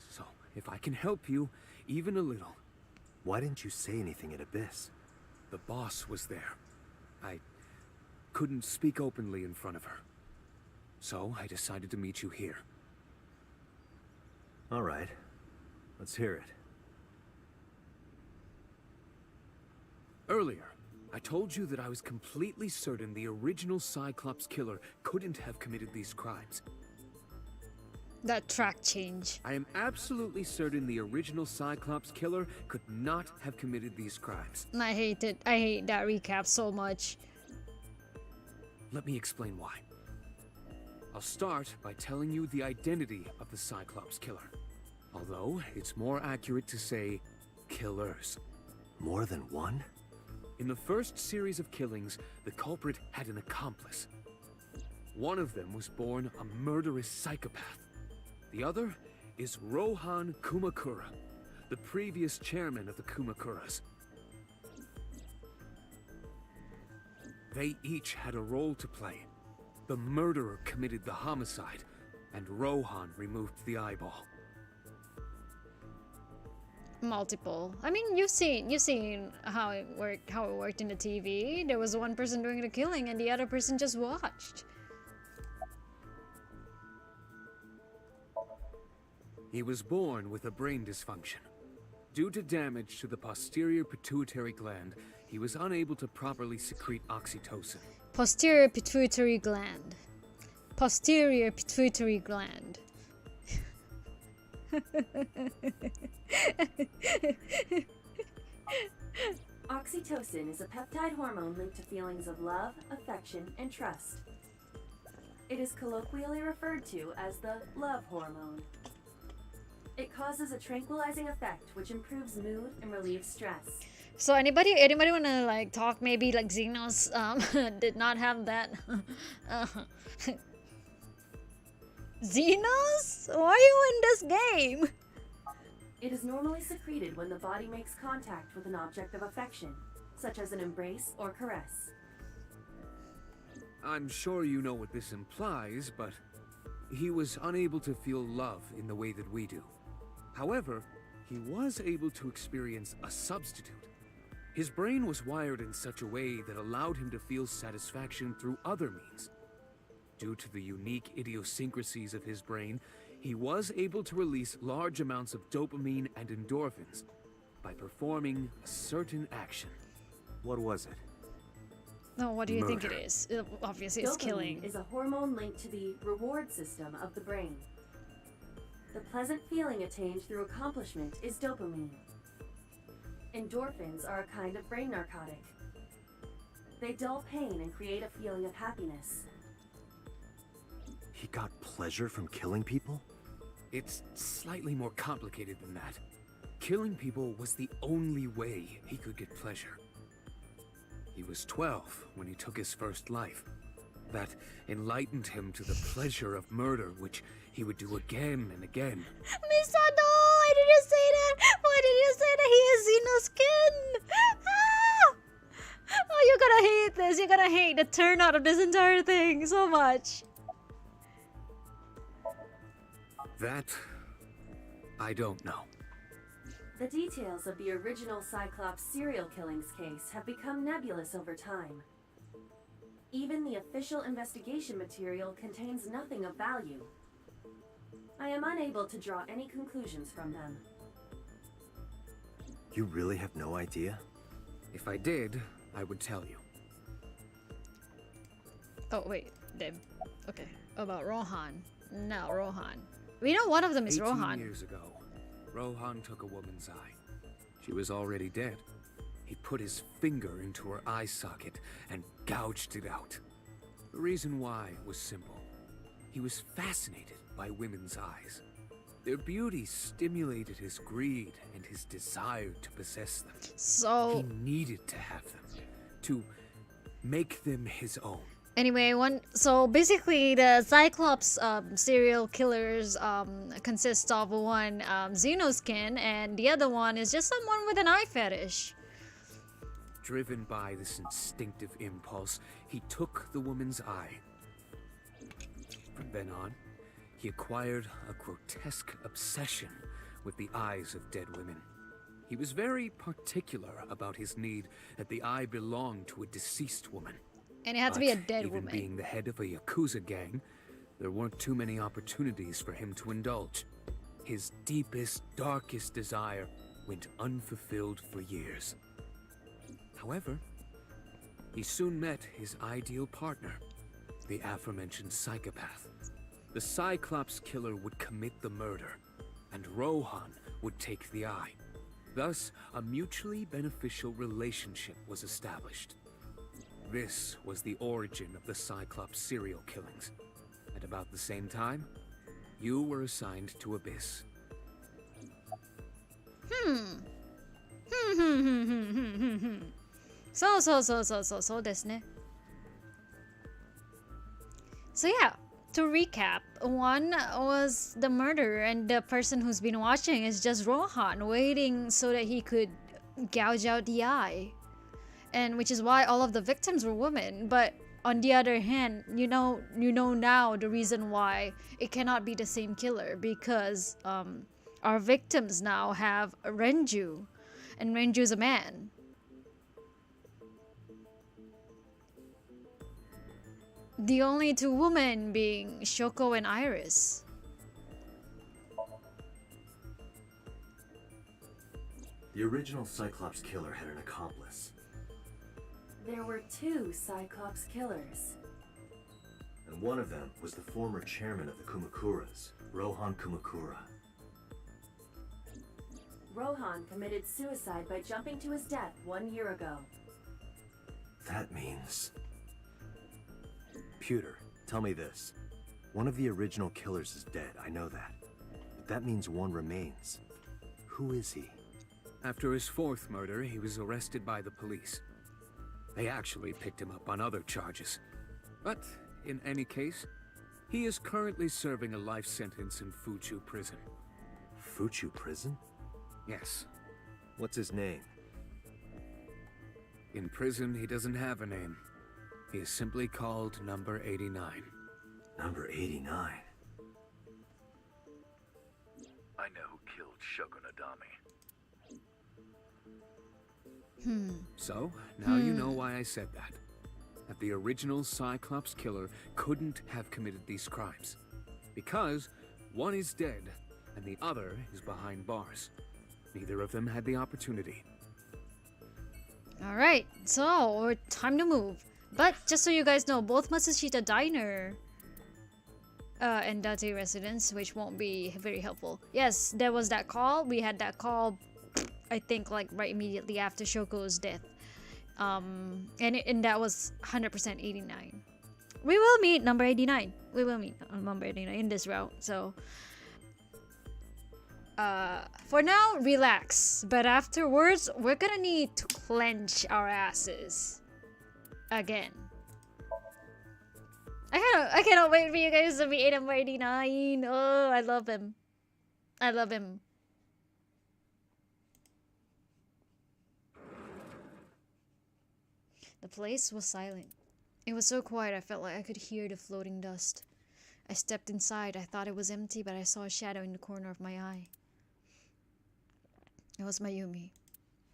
So, if I can help you, even a little. Why didn't you say anything at Abyss? The boss was there. I couldn't speak openly in front of her. So, I decided to meet you here. All right. Let's hear it. Earlier, I told you that I was completely certain the original Cyclops killer couldn't have committed these crimes. That track change. I am absolutely certain the original Cyclops killer could not have committed these crimes. And I hate it. I hate that recap so much. Let me explain why. I'll start by telling you the identity of the Cyclops killer. Although, it's more accurate to say killers. More than one? In the first series of killings, the culprit had an accomplice. One of them was born a murderous psychopath. The other is Rohan Kumakura, the previous chairman of the Kumakuras. They each had a role to play. The murderer committed the homicide, and Rohan removed the eyeball. Multiple. I mean, you've seen how it worked in the TV. There was one person doing the killing and the other person just watched. He was born with a brain dysfunction. Due to damage to the posterior pituitary gland, he was unable to properly secrete oxytocin. Posterior pituitary gland. Posterior pituitary gland. Oxytocin is a peptide hormone linked to feelings of love, affection, and trust. It is colloquially referred to as the love hormone. It causes a tranquilizing effect which improves mood and relieves stress. So anybody wanna like talk? Maybe like Xenos did not have that. Xenos? Why are you in this game? It is normally secreted when the body makes contact with an object of affection, such as an embrace or caress. I'm sure you know what this implies, but he was unable to feel love in the way that we do. However, he was able to experience a substitute. His brain was wired in such a way that allowed him to feel satisfaction through other means. Due to the unique idiosyncrasies of his brain, he was able to release large amounts of dopamine and endorphins by performing a certain action. What was it? No, what do you think it Murder. is? Obviously, it's Dopamine killing. is a hormone linked to the reward system of the brain. The pleasant feeling attained through accomplishment is dopamine. Endorphins are a kind of brain narcotic. They dull pain and create a feeling of happiness. He got pleasure from killing people? It's slightly more complicated than that. Killing people was the only way he could get pleasure. He was 12 when he took his first life. That enlightened him to the pleasure of murder, which he would do again and again. Misado! Why did you say that? Why did you say that he has Xeno skin? Ah! Oh, you're gonna hate this. You're gonna hate the turnout of this entire thing so much. That, I don't know. The details of the original Cyclops serial killings case have become nebulous over time. Even the official investigation material contains nothing of value. I am unable to draw any conclusions from them. You really have no idea? If I did, I would tell you. Oh, wait. Okay. About Rohan. No, Rohan. We know one of them is 18 Rohan. years ago, Rohan took a woman's eye. She was already dead. He put his finger into her eye socket and gouged it out. The reason why was simple. He was fascinated by women's eyes. Their beauty stimulated his greed and his desire to possess them. So He needed to have them, to make them his own. anyway, so basically the Cyclops serial killers consist of one Xenoskin and the other one is just someone with an eye fetish. Driven by this instinctive impulse, he took the woman's eye. From then on, he acquired a grotesque obsession with the eyes of dead women. He was very particular about his need that the eye belonged to a deceased woman. And it had to be a But dead even woman. being the head of a Yakuza gang, there weren't too many opportunities for him to indulge. His deepest, darkest desire went unfulfilled for years. However, he soon met his ideal partner, the aforementioned psychopath. The Cyclops killer would commit the murder, and Rohan would take the eye. Thus, a mutually beneficial relationship was established. This was the origin of the Cyclops serial killings. At about the same time, you were assigned to Abyss. So ですね。So yeah, to recap, one was the murder, and the person who's been watching is just Rohan, waiting so that he could gouge out the eye. And which is why all of the victims were women. But on the other hand, you know now the reason why it cannot be the same killer, because our victims now have Renju, and Renju's a man. The only two women being Shoko and Iris. The original Cyclops killer had an accomplice. There were two Cyclops killers. And one of them was the former chairman of the Kumakuras, Rohan Kumakura. Rohan committed suicide by jumping to his death 1 year ago. That means... Pewter, tell me this. One of the original killers is dead, I know that. But that means one remains. Who is he? After his fourth murder, he was arrested by the police. They actually picked him up on other charges. But, in any case, he is currently serving a life sentence in Fuchu prison. Fuchu prison? Yes. What's his name? In prison, he doesn't have a name. He is simply called Number 89. Number 89? I know who killed Shoko Nadami. So, now you know why I said that. That the original Cyclops killer couldn't have committed these crimes. Because one is dead, and the other is behind bars. Neither of them had the opportunity. Alright, so time to move. But just so you guys know, both Matsushita Diner and Date Residence, which won't be very helpful. Yes, there was that call. We had that call, I think, like right immediately after Shoko's death. And that was 100% 89. We will meet number 89. We will meet number 89 in this route. So, for now, relax. But afterwards, we're gonna need to clench our asses. Again. I cannot wait for you guys to meet number 89. Oh, I love him. I love him. The place was silent. It was so quiet I felt like I could hear the floating dust. I stepped inside. I thought it was empty, but I saw a shadow in the corner of my eye. It was Mayumi.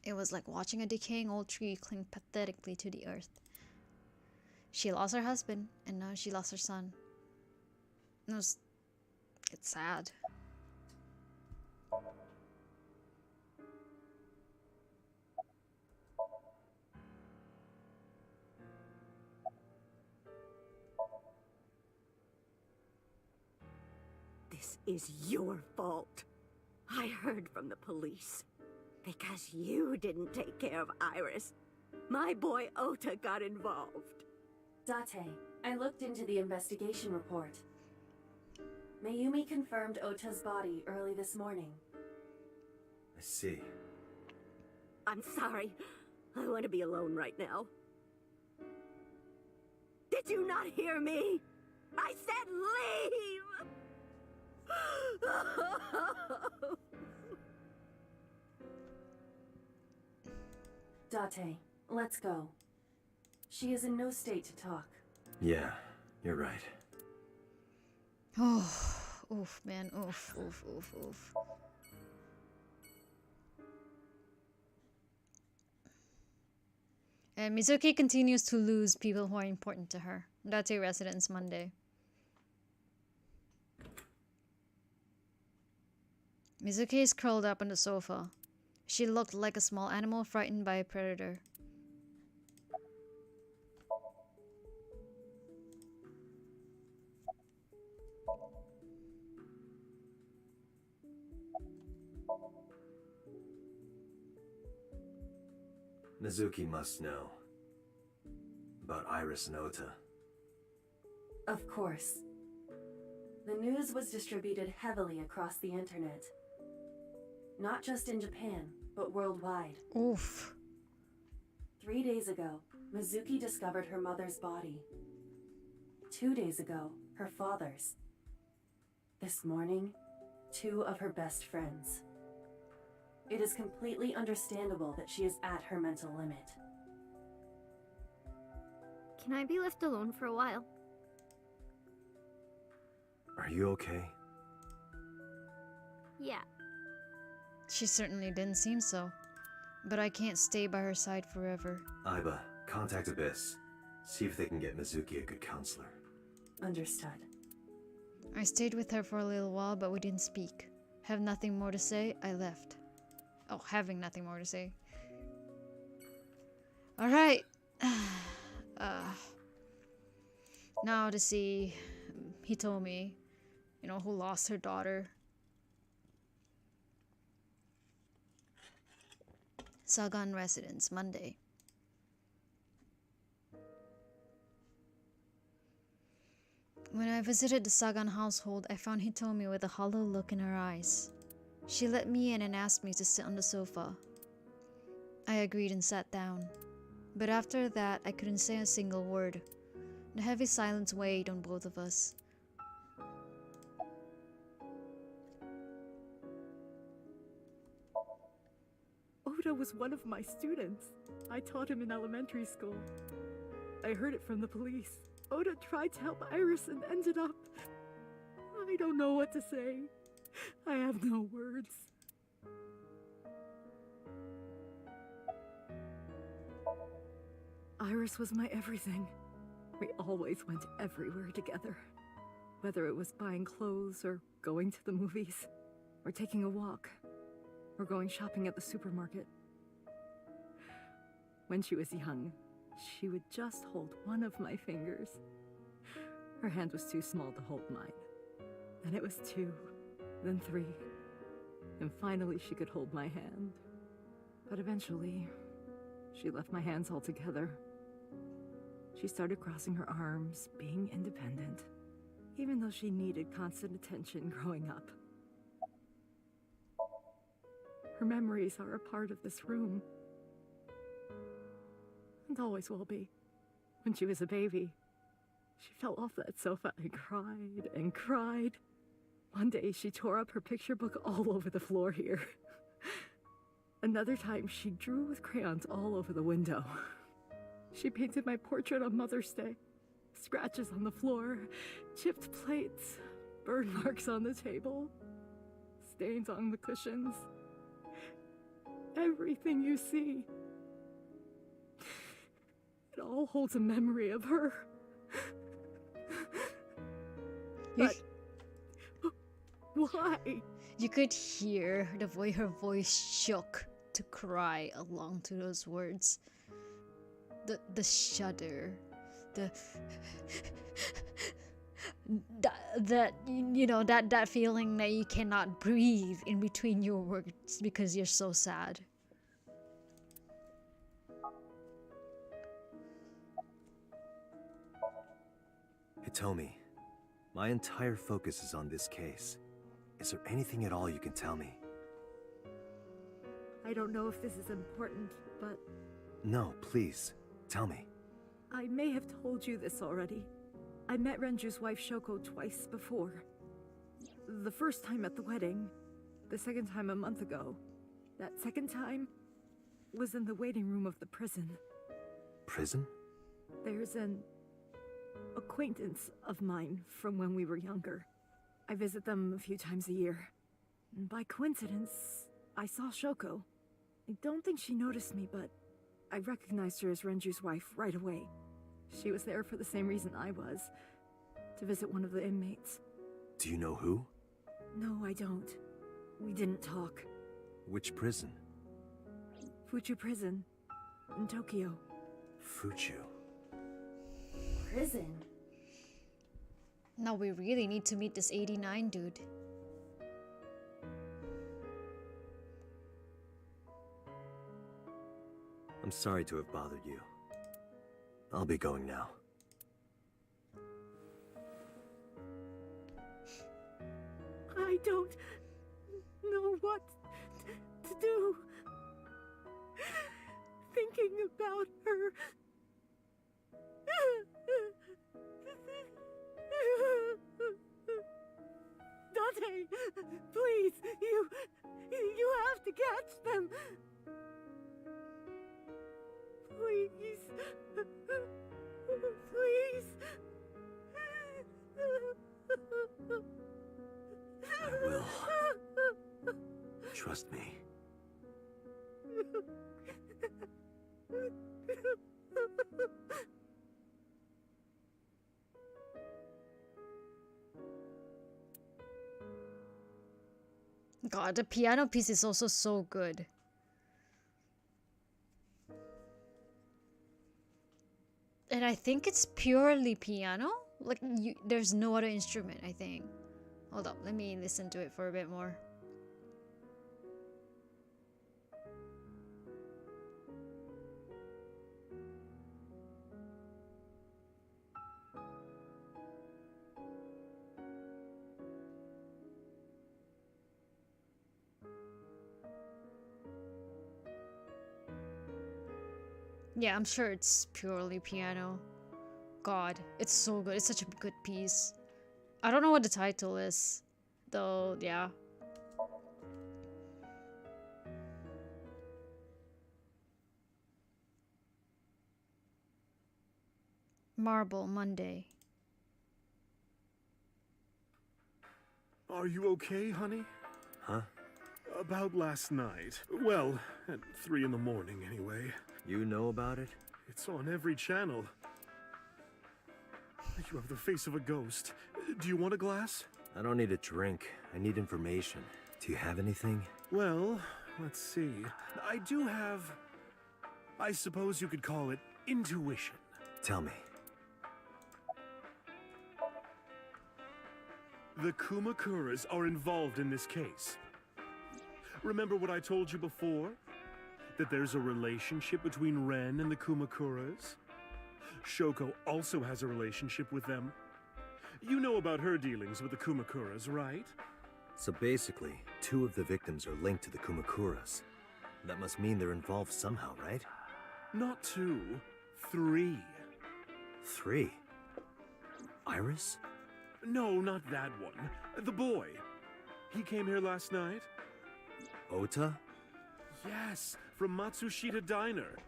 It was like watching a decaying old tree cling pathetically to the earth. She lost her husband, and now she lost her son. It's sad. This is your fault. I heard from the police. Because you didn't take care of Iris, my boy Ota got involved. Date, I looked into the investigation report. Mayumi confirmed Ota's body early this morning. I see. I'm sorry. I want to be alone right now. Did you not hear me? I said leave! Date, let's go. She is in no state to talk. Yeah, you're right. Oh, oof, man. Oof, oof, oof, oof. And Mizuki continues to lose people who are important to her. Date Residence Monday. Mizuki is curled up on the sofa. She looked like a small animal frightened by a predator. Mizuki must know about Iris and Ota. Of course. The news was distributed heavily across the internet. Not just in Japan, but worldwide. Oof. 3 days ago, Mizuki discovered her mother's body. 2 days ago, her father's. This morning, 2 of her best friends. It is completely understandable that she is at her mental limit. Can I be left alone for a while? Are you okay? Yeah. She certainly didn't seem so. But I can't stay by her side forever. Aiba, contact Abyss. See if they can get Mizuki a good counselor. Understood. I stayed with her for a little while, but we didn't speak. Have nothing more to say, I left. Oh, having nothing more to say. Alright. Now to see Hitomi, who lost her daughter. Sagan Residence, Monday. When I visited the Sagan household, I found Hitomi with a hollow look in her eyes. She let me in and asked me to sit on the sofa. I agreed and sat down. But after that, I couldn't say a single word. The heavy silence weighed on both of us. Oda was one of my students. I taught him in elementary school. I heard it from the police. Oda tried to help Iris and ended up... I don't know what to say. I have no words. Iris was my everything. We always went everywhere together. Whether it was buying clothes, or going to the movies, or taking a walk, or going shopping at the supermarket. When she was young, she would just hold one of my fingers. Her hand was too small to hold mine. Then it was 2, then 3, and finally she could hold my hand. But eventually, she left my hands altogether. She started crossing her arms, being independent, even though she needed constant attention growing up. Her memories are a part of this room. And always will be. When she was a baby, she fell off that sofa and cried and cried. One day she tore up her picture book all over the floor here. Another time she drew with crayons all over the window. She painted my portrait on Mother's Day. Scratches on the floor, chipped plates, burn marks on the table, stains on the cushions. Everything you see. It all holds a memory of her. But why? You could hear the way her voice shook to cry along to those words. The shudder, that feeling that you cannot breathe in between your words because you're so sad. Hitomi, my entire focus is on this case. Is there anything at all you can tell me? I don't know if this is important, but... No, please. Tell me. I may have told you this already. I met Renju's wife Shoko twice before. The first time at the wedding, the second time a month ago. That second time was in the waiting room of the prison. Prison? There's an acquaintance of mine from when we were younger. I visit them a few times a year. And by coincidence, I saw Shoko. I don't think she noticed me, but I recognized her as Renju's wife right away. She was there for the same reason I was, to visit one of the inmates. Do you know who? No, I don't. We didn't talk. Which prison? Fuchu Prison, in Tokyo. Fuchu. Prison? Now we really need to meet this 89 dude. I'm sorry to have bothered you. I'll be going now. I don't know what to do. Thinking about her. Dante, please, you have to catch them. Please. Please. I will. Trust me. God, the piano piece is also so good. And I think it's purely piano. Like, there's no other instrument, I think. Hold up, let me listen to it for a bit more. Yeah, I'm sure it's purely piano. God, it's so good. It's such a good piece. I don't know what the title is, though, yeah. Marble Monday. Are you okay, honey? Huh? About last night. Well, at 3 in the morning, anyway. You know about it? It's on every channel. You have the face of a ghost. Do you want a glass? I don't need a drink. I need information. Do you have anything? Well, let's see. I do have... I suppose you could call it intuition. Tell me. The Kumakuras are involved in this case. Remember what I told you before? That there's a relationship between Ren and the Kumakuras? Shoko also has a relationship with them. You know about her dealings with the Kumakuras, right? So basically, 2 of the victims are linked to the Kumakuras. That must mean they're involved somehow, right? Not 2, 3. 3? Iris? No, not that one. The boy. He came here last night. Ota? Yes, from Matsushita Diner.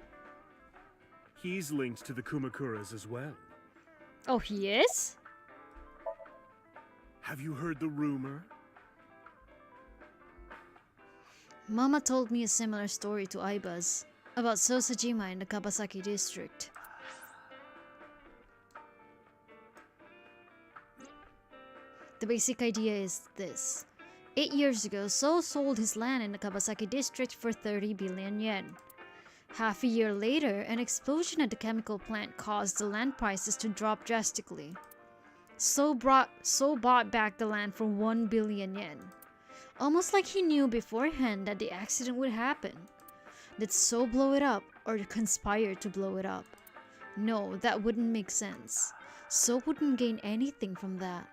He's linked to the Kumakuras as well. Oh, he is? Have you heard the rumor? Mama told me a similar story to Aiba's about Sosajima in the Kabasaki district. The basic idea is this. 8 years ago, So sold his land in the Kabasaki district for 30 billion yen. Half a year later, an explosion at the chemical plant caused the land prices to drop drastically. So bought back the land for 1 billion yen. Almost like he knew beforehand that the accident would happen. Did So blow it up or conspire to blow it up? No, that wouldn't make sense. So wouldn't gain anything from that.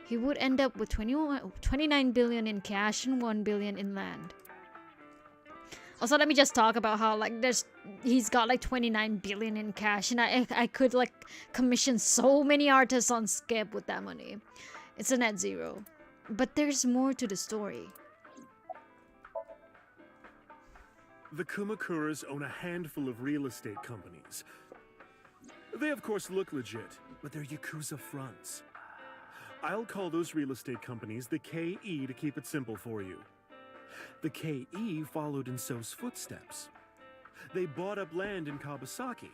He would end up with 29 billion in cash and 1 billion in land. Also, let me just talk about how he's got like 29 billion in cash, and I could like commission so many artists on Skip with that money. It's a net zero. But there's more to the story. The Kumakuras own a handful of real estate companies. They of course look legit, but they're Yakuza fronts. I'll call those real estate companies the KE to keep it simple for you. The KE followed in So's footsteps. They bought up land in Kabasaki.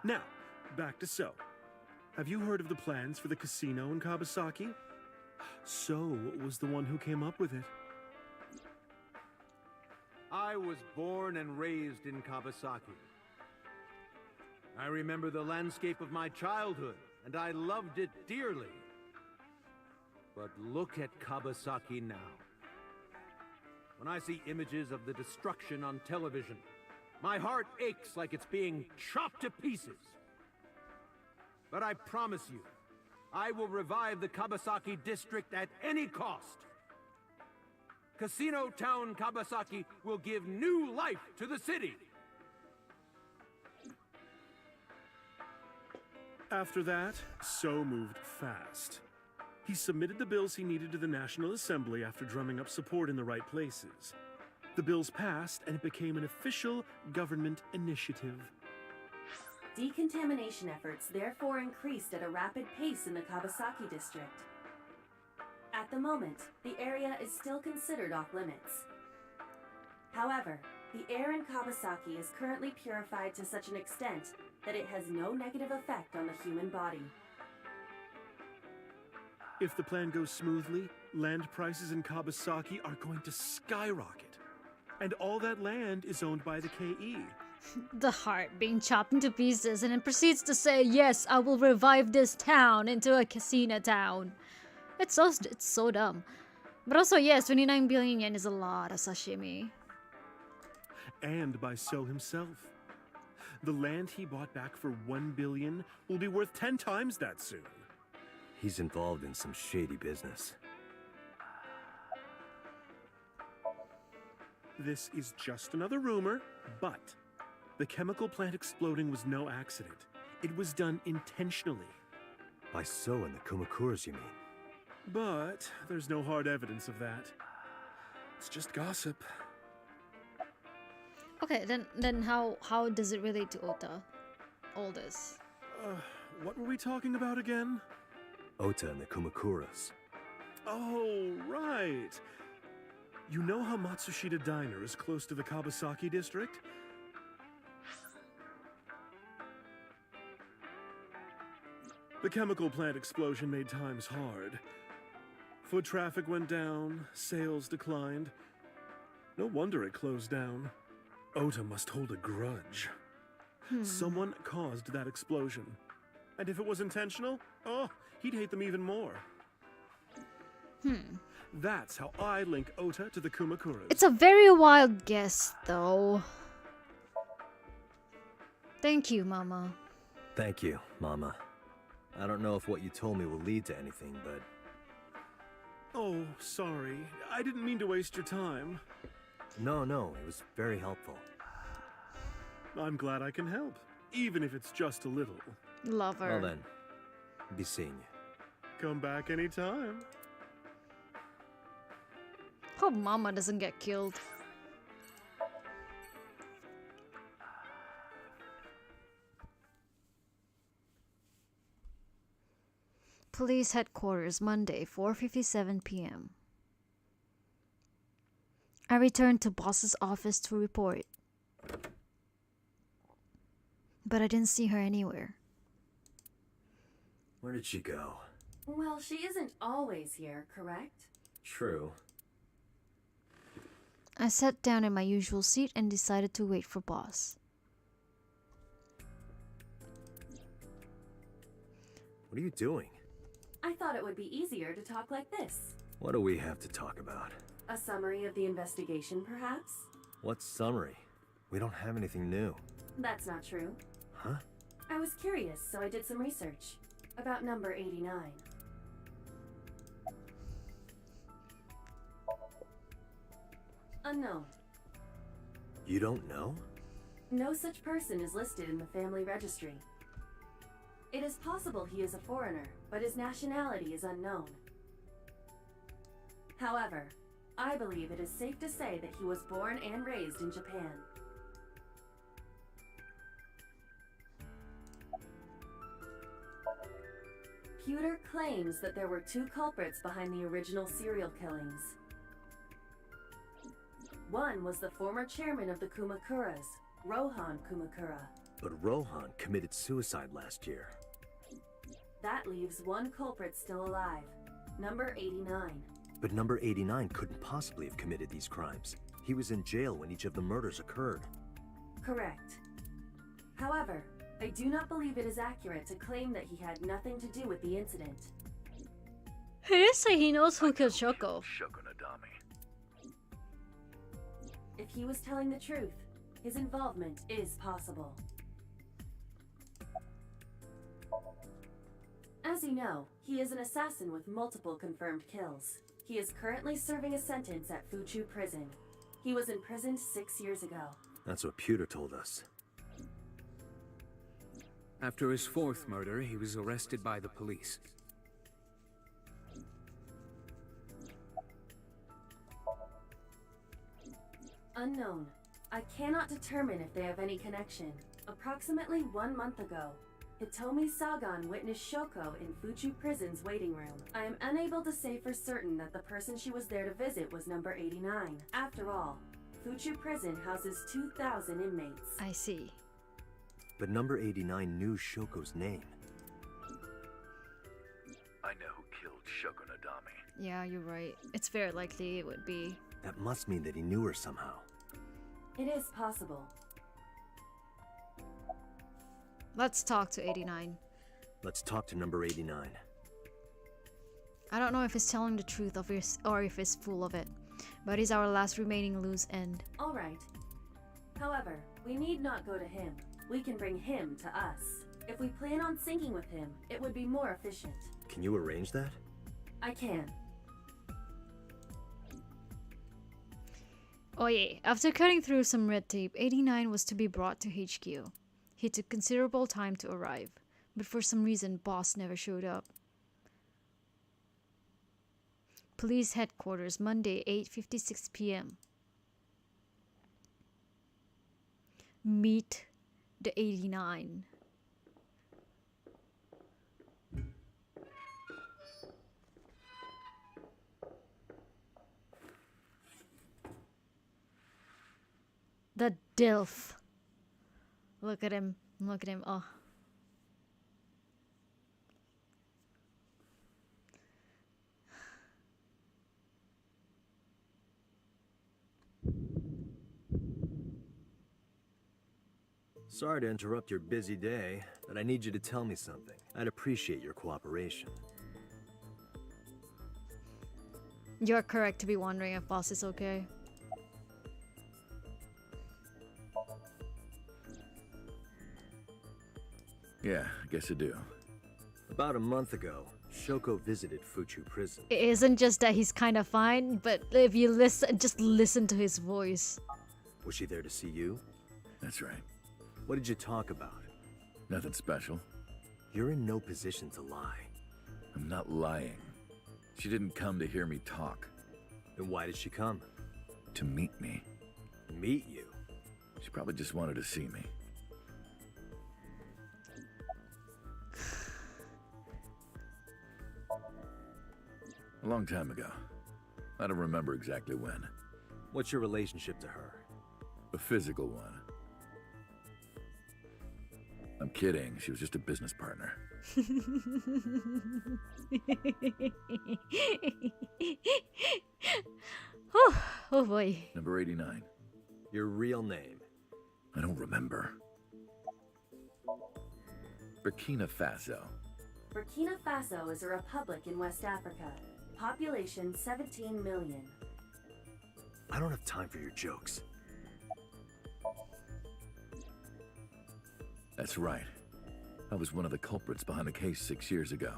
Now, back to So. Have you heard of the plans for the casino in Kabasaki? So was the one who came up with it. I was born and raised in Kabasaki. I remember the landscape of my childhood, and I loved it dearly. But look at Kabasaki now. When I see images of the destruction on television, my heart aches like it's being chopped to pieces. But I promise you, I will revive the Kabasaki district at any cost. Casino Town Kabasaki will give new life to the city. After that, So moved fast. He submitted the bills he needed to the National Assembly after drumming up support in the right places. The bills passed, and it became an official government initiative. Decontamination efforts therefore increased at a rapid pace in the Kabasaki district. At the moment, the area is still considered off-limits. However, the air in Kabasaki is currently purified to such an extent that it has no negative effect on the human body. If the plan goes smoothly, land prices in Kabasaki are going to skyrocket. And all that land is owned by the KE. The heart being chopped into pieces, and then proceeds to say, yes, I will revive this town into a casino town. It's so dumb. But also, yes, 29 billion yen is a lot of sashimi. And by So himself. The land he bought back for 1 billion will be worth 10 times that soon. He's involved in some shady business. This is just another rumor, but the chemical plant exploding was no accident. It was done intentionally. By So and the Kumakuras, you mean? But there's no hard evidence of that. It's just gossip. Okay, then how does it relate to Ota? All this. What were we talking about again? Ota and the Kumakuras. Oh, right. You know how Matsushita Diner is close to the Kabasaki district? The chemical plant explosion made times hard. Foot traffic went down, sales declined. No wonder it closed down. Ota must hold a grudge. Someone caused that explosion. And if it was intentional, oh, he'd hate them even more. That's how I link Ota to the Kumakuras. It's a very wild guess, though. Thank you, Mama. Thank you, Mama. I don't know if what you told me will lead to anything, but... Oh, sorry. I didn't mean to waste your time. No, it was very helpful. I'm glad I can help, even if it's just a little. Love her. Well then, be seeing you. Come back anytime. Hope Mama doesn't get killed. Police headquarters, Monday, 4:57 p.m. I returned to boss's office to report. But I didn't see her anywhere. Where did she go? Well, she isn't always here, correct? True. I sat down in my usual seat and decided to wait for boss. What are you doing? I thought it would be easier to talk like this. What do we have to talk about? A summary of the investigation, perhaps? What summary? We don't have anything new. That's not true. Huh? I was curious, so I did some research. About number 89. Unknown. You don't know? No such person is listed in the family registry. It is possible he is a foreigner, but his nationality is unknown. However, I believe it is safe to say that he was born and raised in Japan. computer claims that there were two culprits behind the original serial killings. One was the former chairman of the Kumakuras, Rohan Kumakura. But Rohan committed suicide last year. That leaves one culprit still alive, number 89. But number 89 couldn't possibly have committed these crimes. He was in jail when each of the murders occurred. Correct. However, I do not believe it is accurate to claim that he had nothing to do with the incident. He did say he knows who killed Shoko. Shoko Nadami. If he was telling the truth, his involvement is possible. As you know, he is an assassin with multiple confirmed kills. He is currently serving a sentence at Fuchu Prison. He was imprisoned 6 years ago. That's what Pewter told us. After his fourth murder, he was arrested by the police. Unknown. I cannot determine if they have any connection. Approximately 1 month ago, Hitomi Sagan witnessed Shoko in Fuchu Prison's waiting room. I am unable to say for certain that the person she was there to visit was number 89. After all, Fuchu Prison houses 2,000 inmates. I see. But number 89 knew Shoko's name. I know who killed Shoko Nadami. Yeah, you're right. It's very likely it would be. That must mean that he knew her somehow. It is possible. Let's talk to 89. Let's talk to number 89. I don't know if he's telling the truth or if he's full of it, but he's our last remaining loose end. Alright. However, we need not go to him. We can bring him to us. If we plan on syncing with him, it would be more efficient. Can you arrange that? I can. Oh yeah, after cutting through some red tape, 89 was to be brought to HQ. He took considerable time to arrive, but for some reason, boss never showed up. Police headquarters, Monday, 8:56 p.m. Meet the 89. The DILF. Look at him. Look at him. Oh. Sorry to interrupt your busy day, but I need you to tell me something. I'd appreciate your cooperation. You're correct to be wondering if boss is okay. Yeah, I guess I do. About a month ago, Shoko visited Fuchu Prison. It isn't just that he's kind of fine, but if you listen, just listen to his voice. Was she there to see you? That's right. What did you talk about? Nothing special. You're in no position to lie. I'm not lying. She didn't come to hear me talk. Then why did she come? To meet me. Meet you? She probably just wanted to see me. A long time ago. I don't remember exactly when. What's your relationship to her? A physical one. I'm kidding. She was just a business partner. Oh boy. Number 89. Your real name? I don't remember. Burkina Faso. Burkina Faso is a republic in West Africa. Population 17 million. I don't have time for your jokes. That's right. I was one of the culprits behind the case 6 years ago.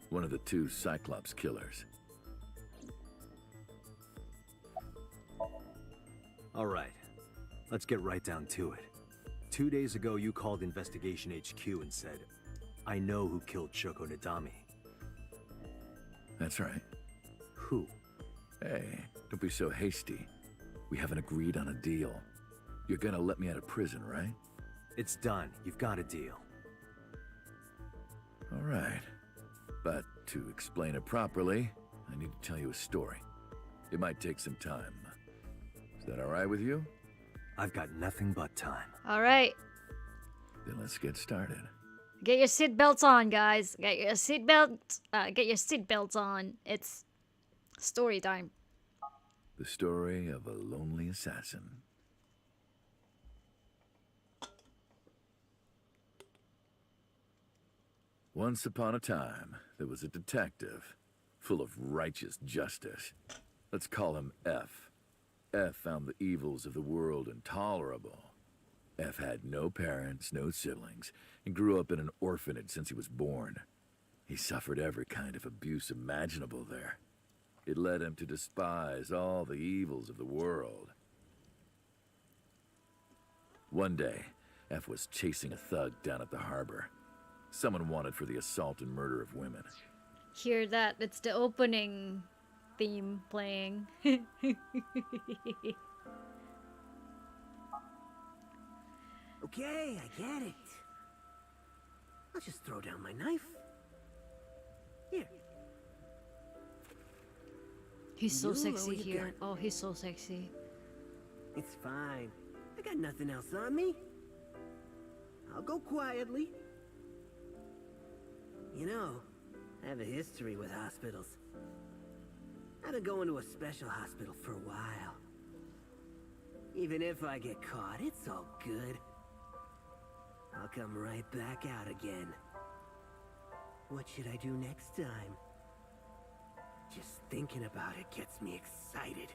One of the 2 Cyclops killers. All right. Let's get right down to it. 2 days ago, you called Investigation HQ and said, I know who killed Shoko Nadami. That's right. Who? Hey, don't be so hasty. We haven't agreed on a deal. You're gonna let me out of prison, right? It's done. You've got a deal. All right. But to explain it properly, I need to tell you a story. It might take some time. Is that all right with you? I've got nothing but time. All right. Then let's get started. Get your seatbelts on, guys. Get your seatbelts on. It's story time. The story of a lonely assassin. Once upon a time, there was a detective, full of righteous justice. Let's call him F. F found the evils of the world intolerable. F had no parents, no siblings, and grew up in an orphanage since he was born. He suffered every kind of abuse imaginable there. It led him to despise all the evils of the world. One day, F was chasing a thug down at the harbor. Someone wanted for the assault and murder of women. Hear that? It's the opening theme playing. Okay, I get it. I'll just throw down my knife. Here. He's so You sexy load your here. gun. Oh, he's so sexy. It's fine. I got nothing else on me. I'll go quietly. You know, I have a history with hospitals. I've been going to a special hospital for a while. Even if I get caught, it's all good. I'll come right back out again. What should I do next time? Just thinking about it gets me excited.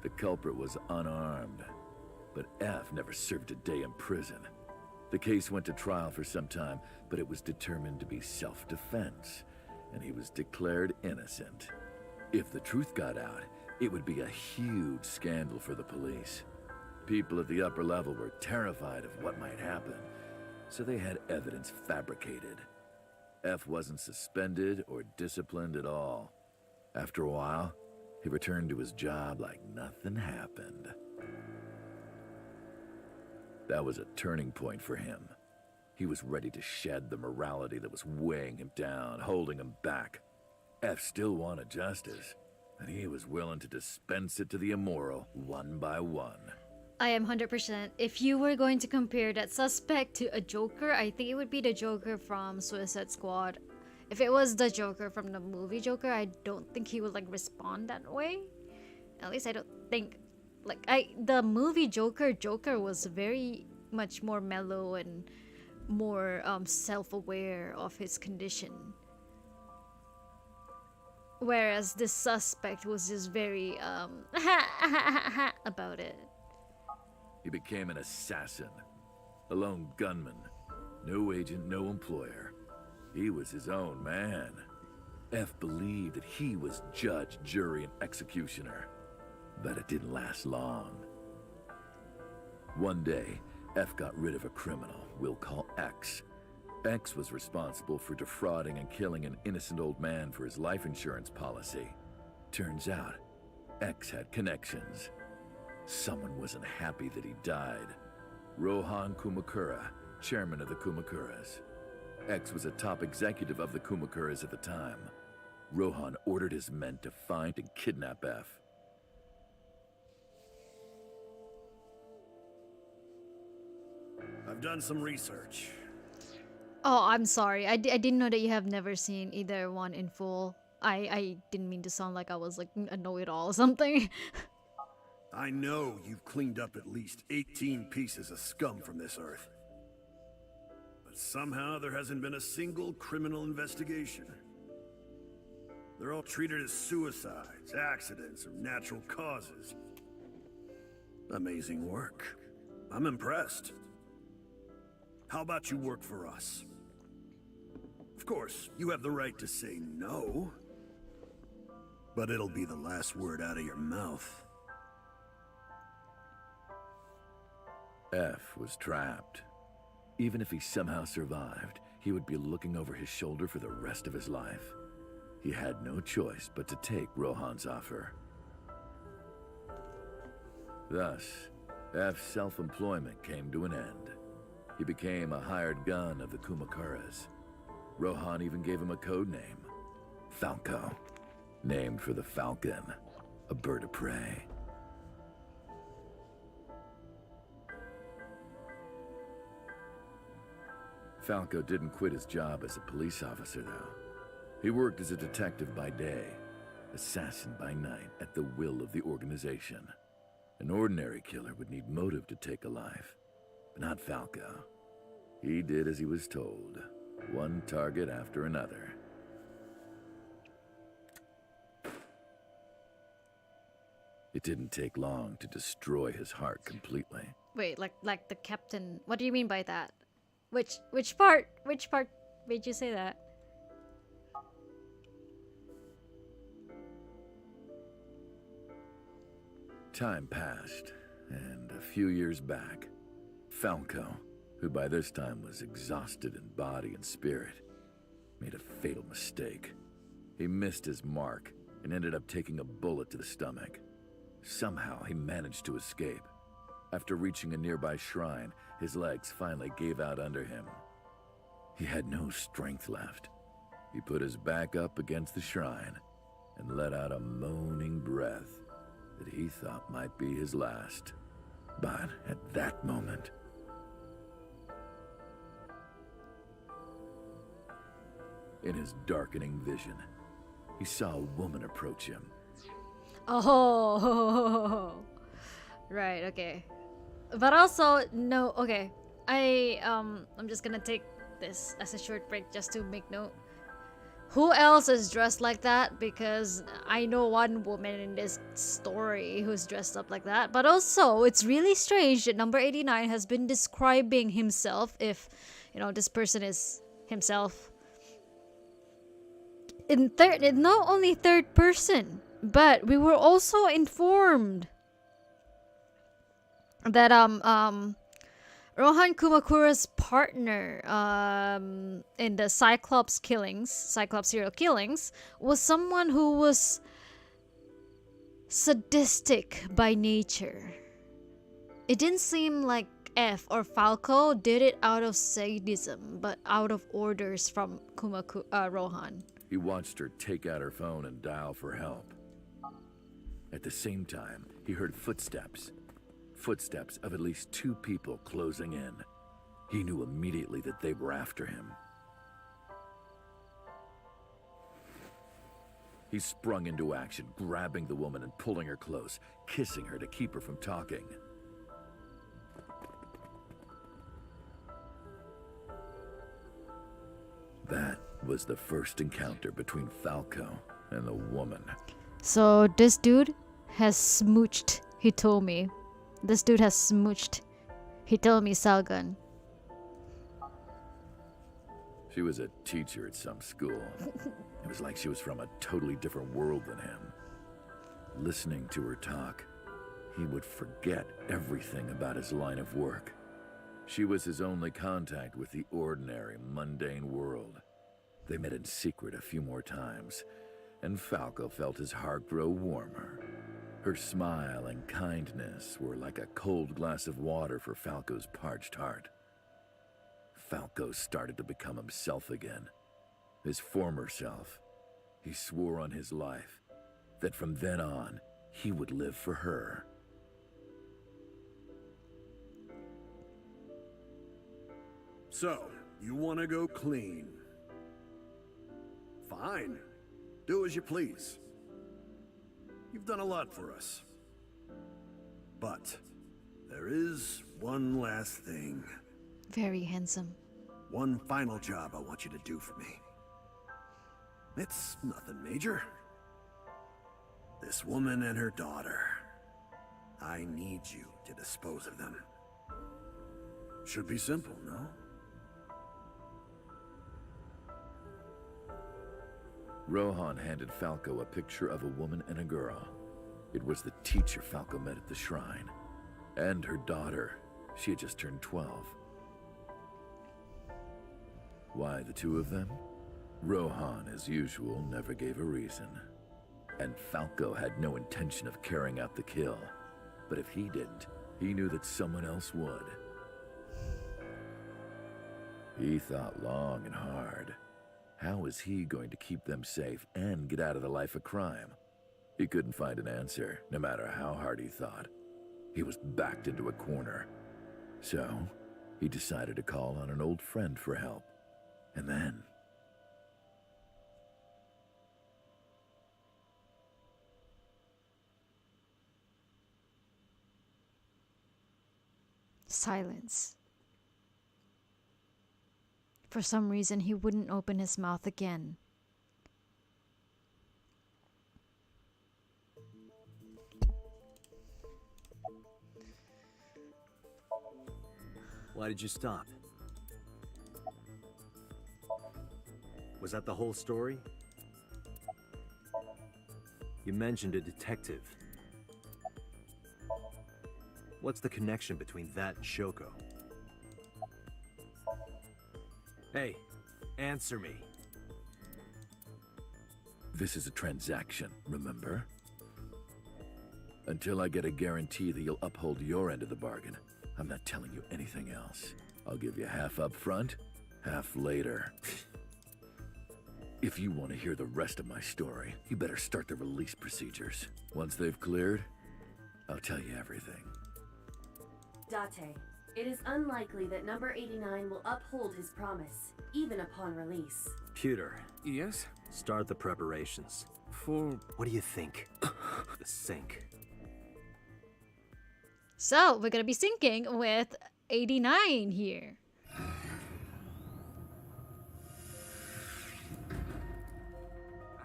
The culprit was unarmed, but F never served a day in prison. The case went to trial for some time, but it was determined to be self-defense, and he was declared innocent. If the truth got out, it would be a huge scandal for the police. People at the upper level were terrified of what might happen, so they had evidence fabricated. F wasn't suspended or disciplined at all. After a while, he returned to his job like nothing happened. That was a turning point for him. He was ready to shed the morality that was weighing him down, holding him back. F still wanted justice, and he was willing to dispense it to the immoral one by one. I am 100%. If you were going to compare that suspect to a Joker, I think it would be the Joker from Suicide Squad. If it was the Joker from the movie Joker, I don't think he would like respond that way. At least I don't think. Like the movie Joker was very much more mellow and more self-aware of his condition. Whereas this suspect was just very about it. He became an assassin, a lone gunman, no agent, no employer. He was his own man. F believed that he was judge, jury, and executioner. But it didn't last long. One day, F got rid of a criminal we'll call X. X was responsible for defrauding and killing an innocent old man for his life insurance policy. Turns out, X had connections. Someone wasn't happy that he died. Rohan Kumakura, chairman of the Kumakuras. X was a top executive of the Kumakuras at the time. Rohan ordered his men to find and kidnap F. I've done some research. Oh, I'm sorry. I didn't know that you have never seen either one in full. I didn't mean to sound like I was like a know-it-all or something. I know you've cleaned up at least 18 pieces of scum from this earth. But somehow there hasn't been a single criminal investigation. They're all treated as suicides, accidents, or natural causes. Amazing work. I'm impressed. How about you work for us? Of course, you have the right to say no. But it'll be the last word out of your mouth. F was trapped. Even if he somehow survived, he would be looking over his shoulder for the rest of his life. He had no choice but to take Rohan's offer. Thus, F's self-employment came to an end. He became a hired gun of the Kumakuras. Rohan even gave him a code name, Falco, named for the falcon, a bird of prey. Falco didn't quit his job as a police officer, though. He worked as a detective by day, assassin by night, at the will of the organization. An ordinary killer would need motive to take a life, but not Falco. He did as he was told, one target after another. It didn't take long to destroy his heart completely. Wait, like the captain. What do you mean by that? Which part? Which part made you say that? Time passed, and a few years back, Falco, who by this time was exhausted in body and spirit, made a fatal mistake. He missed his mark and ended up taking a bullet to the stomach. Somehow, he managed to escape. After reaching a nearby shrine, his legs finally gave out under him. He had no strength left. He put his back up against the shrine and let out a moaning breath that he thought might be his last. But at that moment, in his darkening vision, he saw a woman approach him. Oh, right, okay. But also, no, okay. I'm just gonna take this as a short break just to make note. Who else is dressed like that? Because I know one woman in this story who's dressed up like that. But also, it's really strange that number 89 has been describing himself, if, this person is himself, in not only third person, but we were also informed that Rohan Kumakura's partner in the Cyclops serial killings, was someone who was sadistic by nature. It didn't seem like F or Falco did it out of sadism, but out of orders from Rohan. He watched her take out her phone and dial for help. At the same time, he heard footsteps. Footsteps of at least 2 people closing in. He knew immediately that they were after him. He sprung into action, grabbing the woman and pulling her close, kissing her to keep her from talking. That was the first encounter between Falco and the woman. So this dude has smooched, he told me. This dude has smooched. He told me, Salgan. She was a teacher at some school. It was like she was from a totally different world than him. Listening to her talk, he would forget everything about his line of work. She was his only contact with the ordinary, mundane world. They met in secret a few more times, and Falco felt his heart grow warmer. Her smile and kindness were like a cold glass of water for Falco's parched heart. Falco started to become himself again, his former self. He swore on his life that from then on, he would live for her. So, you want to go clean? Fine. Do as you please. You've done a lot for us. But there is one last thing. Very handsome. One final job I want you to do for me. It's nothing major. This woman and her daughter. I need you to dispose of them. Should be simple, no? Rohan handed Falco a picture of a woman and a girl. It was the teacher Falco met at the shrine. And her daughter. She had just turned 12. Why the 2 of them? Rohan, as usual, never gave a reason. And Falco had no intention of carrying out the kill. But if he didn't, he knew that someone else would. He thought long and hard. How was he going to keep them safe and get out of the life of crime? He couldn't find an answer, no matter how hard he thought. He was backed into a corner. So, he decided to call on an old friend for help. And then... Silence. For some reason, he wouldn't open his mouth again. Why did you stop? Was that the whole story? You mentioned a detective. What's the connection between that and Shoko? Hey, answer me. This is a transaction, remember? Until I get a guarantee that you'll uphold your end of the bargain, I'm not telling you anything else. I'll give you half up front, half later. If you want to hear the rest of my story, you better start the release procedures. Once they've cleared, I'll tell you everything. Date, it is unlikely that number 89 will uphold his promise, even upon release. Pewter. Yes? Start the preparations. For... What do you think? The sink. So, we're gonna be syncing with 89 here. I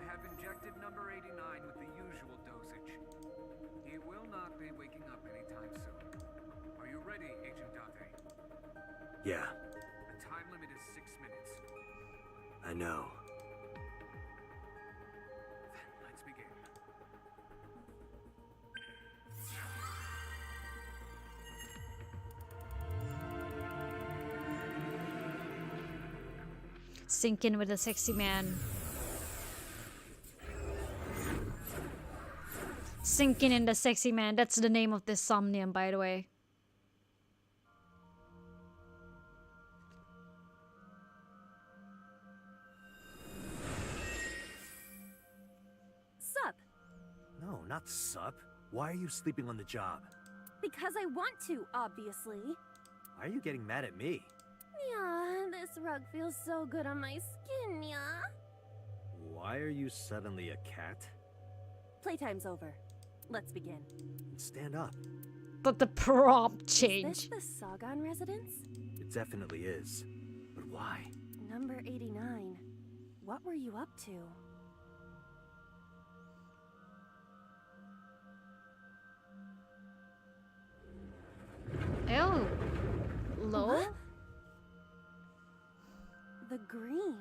have injected number 89 with the usual dosage. He will not be waking up anytime soon. Are you ready, Agent Date? Yeah, The time limit is 6 minutes. I know. Then let's begin. Sync in with the sexy man. Sinking in the sexy man. That's the name of this Somnium, by the way. Sup? No, not sup. Why are you sleeping on the job? Because I want to, obviously. Why are you getting mad at me? Yeah, this rug feels so good on my skin, yeah. Why are you suddenly a cat? Playtime's over. Let's begin. Stand up. But the prompt Is change. this the Sagan residence? It definitely is. But why? Number 89. What were you up to? Oh. Low? What? The green.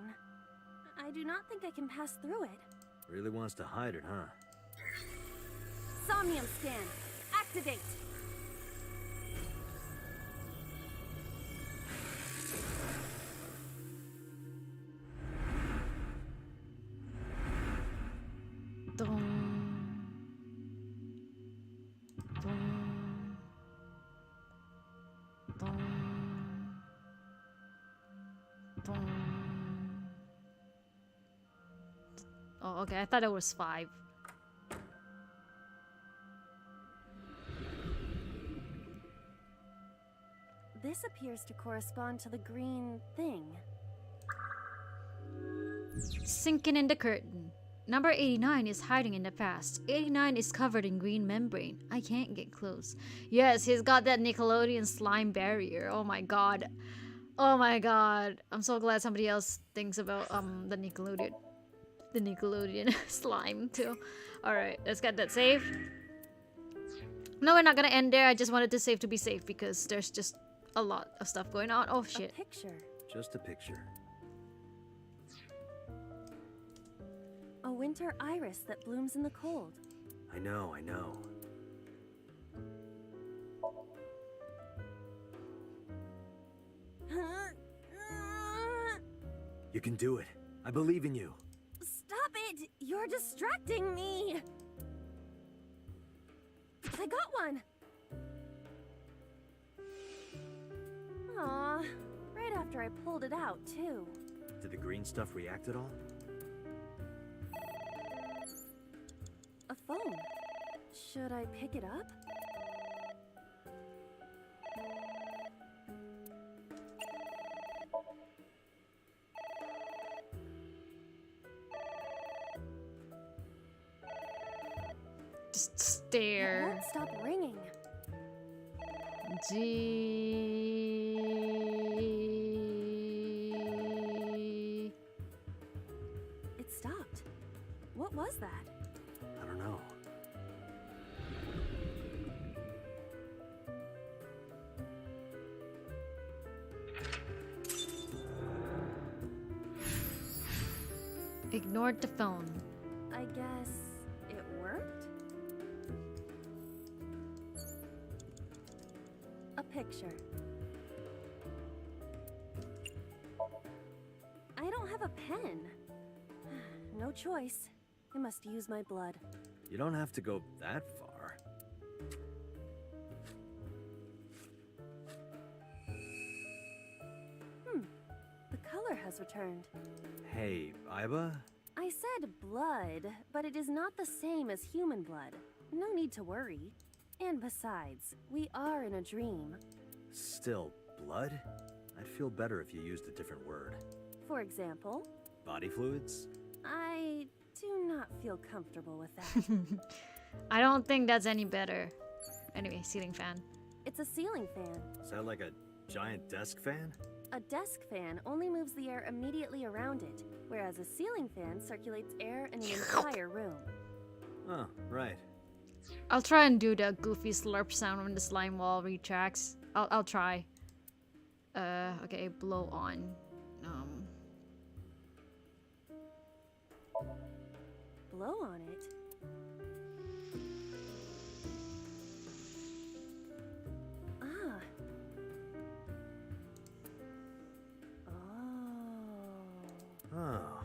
I do not think I can pass through it. Really wants to hide it, huh? Somnium scan. Activate. Dum. Dum. Dum. Dum. Oh, okay. I thought it was 5. This appears to correspond to the green thing. Sinking in the curtain. Number 89 is hiding in the past. 89 is covered in green membrane. I can't get close. Yes, he's got that Nickelodeon slime barrier. Oh my god. Oh my god. I'm so glad somebody else thinks about the Nickelodeon slime too. Alright, let's get that save. No, we're not gonna end there. I just wanted to save to be safe because there's just a lot of stuff going on. Oh shit. A picture. Just a picture. A winter iris that blooms in the cold. I know, I know. You can do it. I believe in you. Stop it! You're distracting me! I got one! Aw, right after I pulled it out, too. Did the green stuff react at all? A phone. Should I pick it up? Just It stare. won't stop ringing. It stopped. What was that? I don't know. Ignored the phone. I guess it worked? A picture. I don't have a pen. No choice. I must use my blood. You don't have to go that far. The color has returned. Hey, Iba? I said blood, but it is not the same as human blood. No need to worry. And besides, we are in a dream. Still, blood? I'd feel better if you used a different word. For example, Body fluids? I do not feel comfortable with that. I don't think that's any better. Anyway, ceiling fan. It's a ceiling fan. Is that like a giant desk fan? A desk fan only moves the air immediately around it, whereas a ceiling fan circulates air in an entire room. Oh, right. I'll try and do the goofy slurp sound when the slime wall retracts. I'll try. Okay, blow on. Blow on it. Ah. Oh. Oh.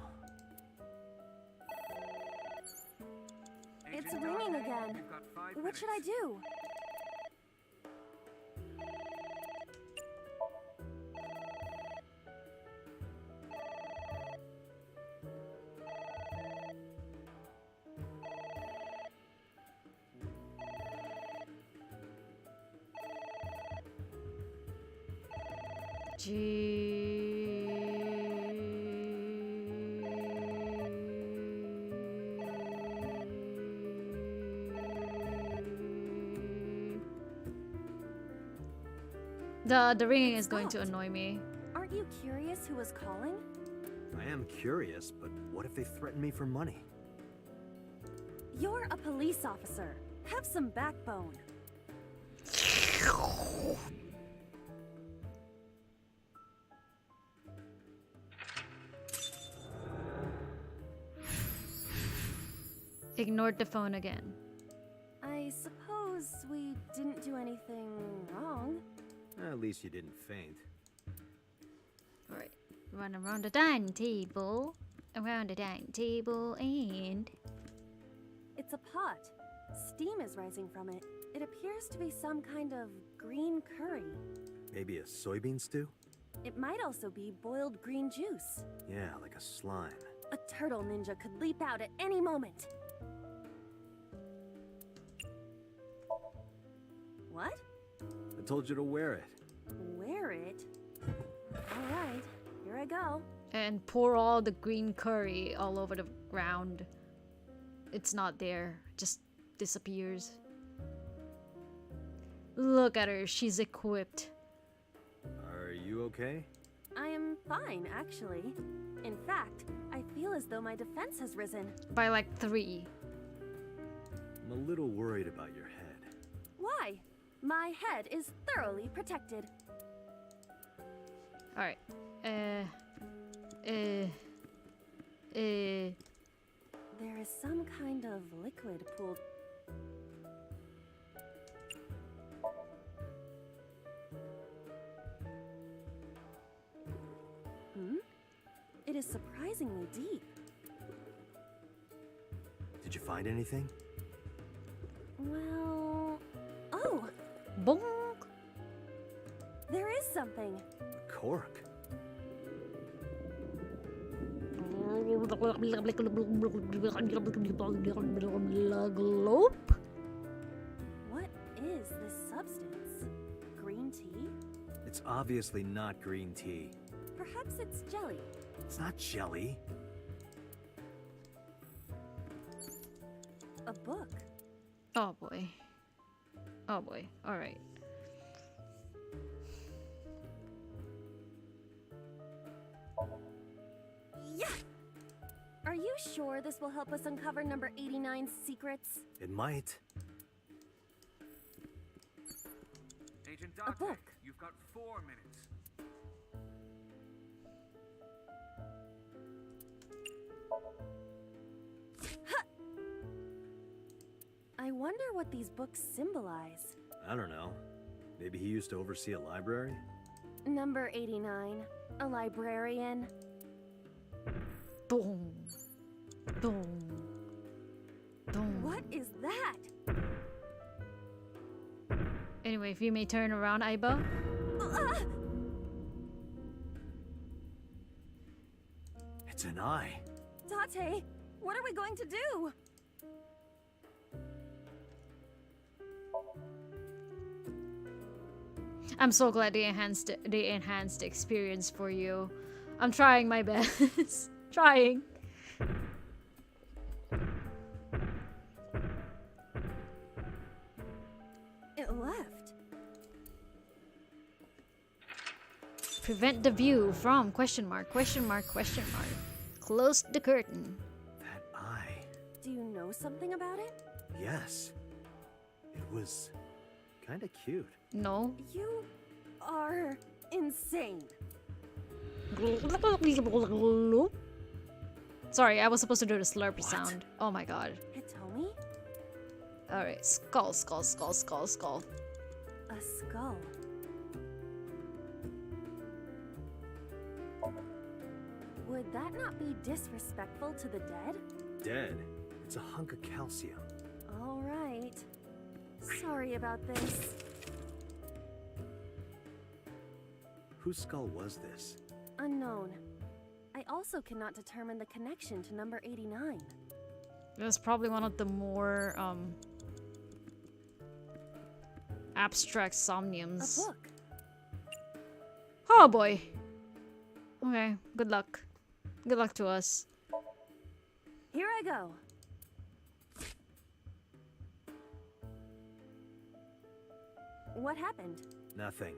It's ringing again. What should I do? The ringing is going to annoy me. Aren't you curious who was calling? I am curious, but what if they threaten me for money? You're a police officer. Have some backbone. Ignored the phone again. I suppose we didn't do anything wrong. At least you didn't faint. Alright. Run around the dining table. Around the dining table and... It's a pot. Steam is rising from it. It appears to be some kind of green curry. Maybe a soybean stew? It might also be boiled green juice. Yeah, like a slime. A turtle ninja could leap out at any moment. What? I told you to wear it. Wear it? Alright, here I go. And pour all the green curry all over the ground. It's not there. Just disappears. Look at her. She's equipped. Are you okay? I am fine, actually. In fact, I feel as though my defense has risen. By like 3. I'm a little worried about your head. Why? My head is thoroughly protected. Alright. There is some kind of liquid pooled. It is surprisingly deep. Did you find anything? Well... Oh! Bonk! There is something. A cork. Globe? What is this substance? Green tea? It's obviously not green tea. Perhaps it's jelly. It's not jelly. A book. Oh boy. Oh boy. Alright. Yeah! Are you sure this will help us uncover number 89's secrets? It might. Agent A book. you've got 4 minutes. I wonder what these books symbolize. I don't know. Maybe he used to oversee a library? Number 89. A librarian. Boom. Boom. Boom. What is that? Anyway, if you may turn around, Aiba. It's an eye. Date, what are we going to do? I'm so glad they enhanced the experience for you. I'm trying my best. Trying. It left. Prevent the view from question mark. Close the curtain. That eye. Do you know something about it? Yes. It was kind of cute. No. You are insane. Sorry, I was supposed to do the slurpy sound. Oh my god. Hitomi? Alright, skull. A skull. Would that not be disrespectful to the dead? Dead. It's a hunk of calcium. All right. Sorry about this. Whose skull was this? Unknown. I also cannot determine the connection to number 89. It was probably one of the more abstract somniums. A book. Oh boy. Okay, good luck. Good luck to us. Here I go. What happened? Nothing.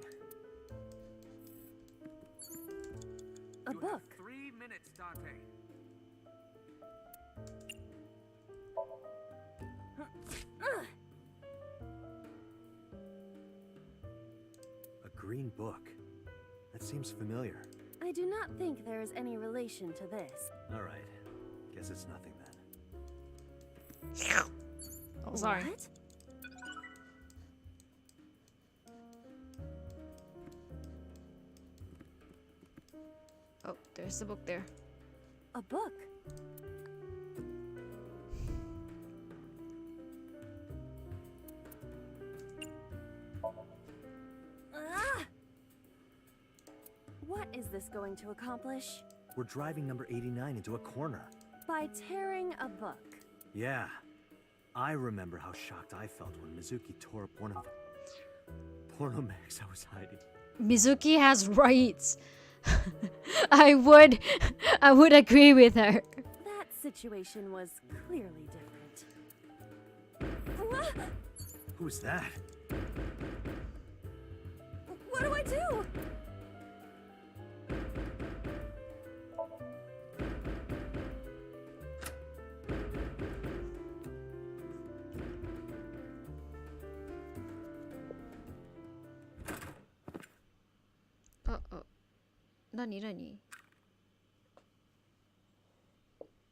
A book. 3 minutes, Dante. A green book. That seems familiar. I do not think there is any relation to this. All right. Guess it's nothing then. Oh, sorry. What? Oh, there's the book there. A book. Ah! What is this going to accomplish? We're driving number 89 into a corner. By tearing a book. Yeah. I remember how shocked I felt when Mizuki tore up one of the porno mags I was hiding. Mizuki has rights. I would agree with her. That situation was clearly different. Who's that? What do I do? Uh-oh. Nani?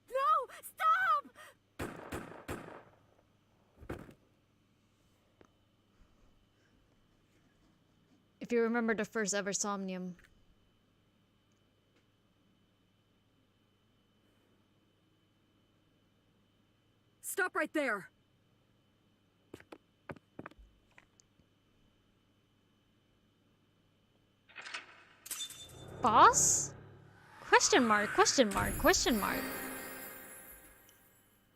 No! Stop! If you remember the first ever Somnium. stop right there! Boss? Question mark, question mark, question mark.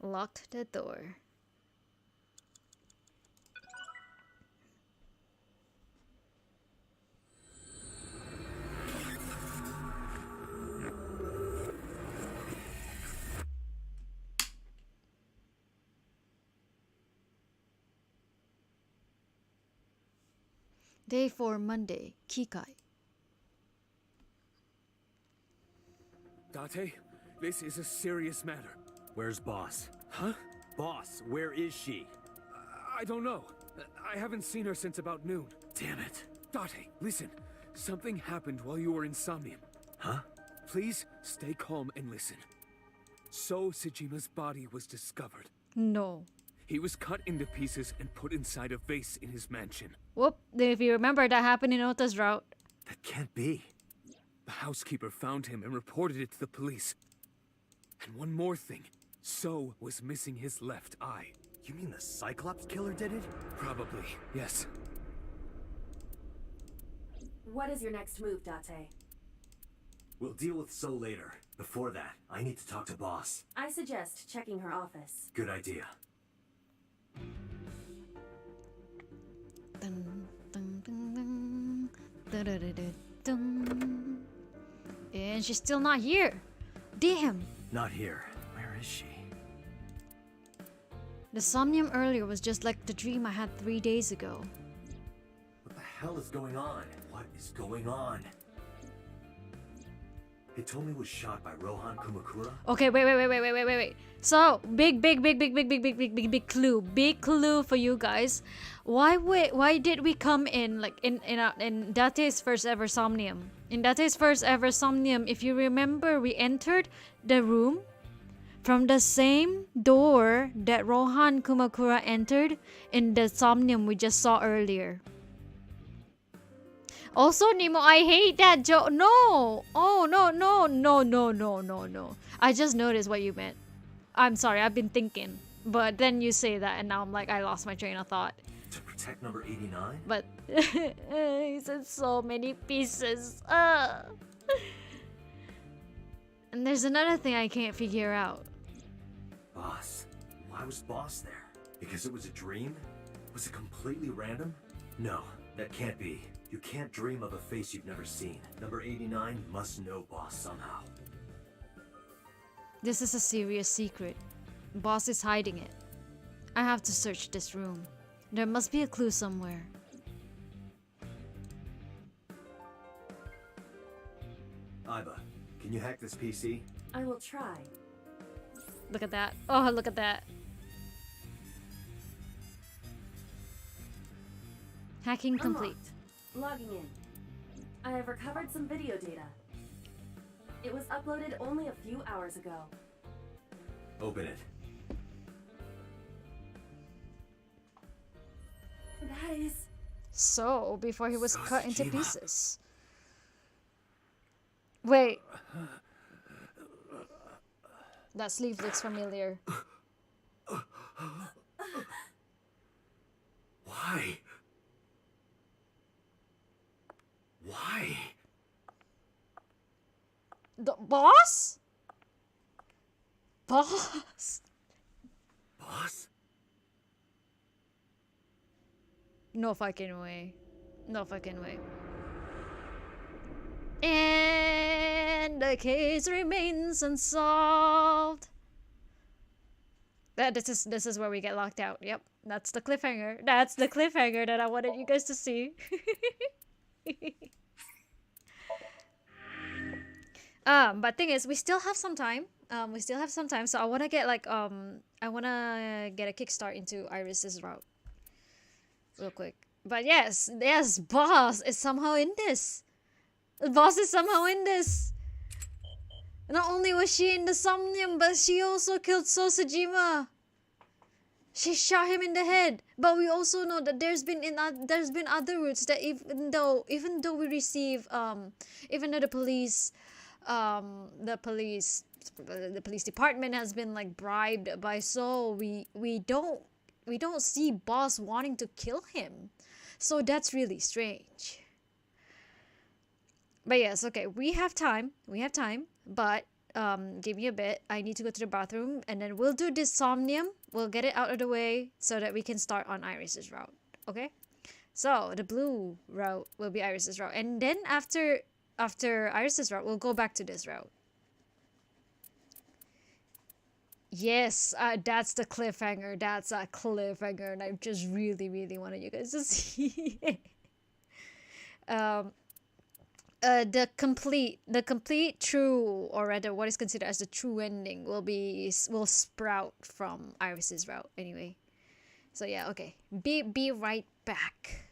Locked the door. Day 4, Monday, Kikai. Date, this is a serious matter. Where's Boss? Huh? Boss, where is she? I don't know. I haven't seen her since about noon. Damn it. Date, listen. Something happened while you were in Somnium. Huh? Please stay calm and listen. So Sejima's body was discovered. No. He was cut into pieces and put inside a vase in his mansion. Whoop. If you remember, that happened in Ota's route. That can't be. The housekeeper found him and reported it to the police. And one more thing. So was missing his left eye. You mean the Cyclops killer did it? Probably, yes. What is your next move, Date? We'll deal with So later. Before that, I need to talk to Boss. I suggest checking her office. Good idea. Dun, dun, dun, dun. Da, da, da, da, dun. And she's still not here. Damn. Not here. Where is she? The Somnium earlier was just like the dream I had 3 days ago. What the hell is going on? What is going on? Hitomi was shot by Rohan Kumakura? Okay, wait. So, big clue. Big clue for you guys. Why did we come in like in Date's first ever Somnium? In Date's first ever Somnium, if you remember, we entered the room from the same door that Rohan Kumakura entered in the Somnium we just saw earlier. Also, Nemo, I hate that joke. No! Oh, no. I just noticed what you meant. I'm sorry, I've been thinking. But then you say that, and now I'm like, I lost my train of thought. To protect number 89? But he said so many pieces. And there's another thing I can't figure out. Boss. Why was Boss there? Because it was a dream? Was it completely random? No, that can't be. You can't dream of a face you've never seen. Number 89 must know Boss somehow. This is a serious secret. Boss is hiding it. I have to search this room. There must be a clue somewhere. Aiba, can you hack this PC? I will try. Look at that. Oh, look at that. Hacking complete. Logging in. I have recovered some video data. It was uploaded only a few hours ago. Open it. That is... So, before he was So cut into Sejima. pieces. Wait. That sleeve looks familiar. Why? Why? The boss? Boss? Boss? No fucking way. No fucking way. And the case remains unsolved. This is where we get locked out. Yep, that's the cliffhanger. That's the cliffhanger that I wanted you guys to see. But thing is, we still have some time. So I wanna get like I wanna get a kickstart into Iris's route real quick. But yes, Boss is somehow in this. Boss is somehow in this. Not only was she in the Somnium, but she also killed Sejima. She shot him in the head. But we also know that there's been other routes that even though we receive even though the police the police department has been like bribed by Soul, we don't see boss wanting to kill him. So that's really strange. But yes, okay, we have time, but give me a bit. I need to go to the bathroom, and then we'll do this Somnium. We'll get it out of the way so that we can start on Iris's route. Okay, so the blue route will be Iris's route, and then after Iris's route, we'll go back to this route. Yes, that's the cliffhanger. That's a cliffhanger, and I just really, really wanted you guys to see it. The complete true, or rather what is considered as the true ending, will sprout from Iris's route anyway. So yeah, okay, be right back.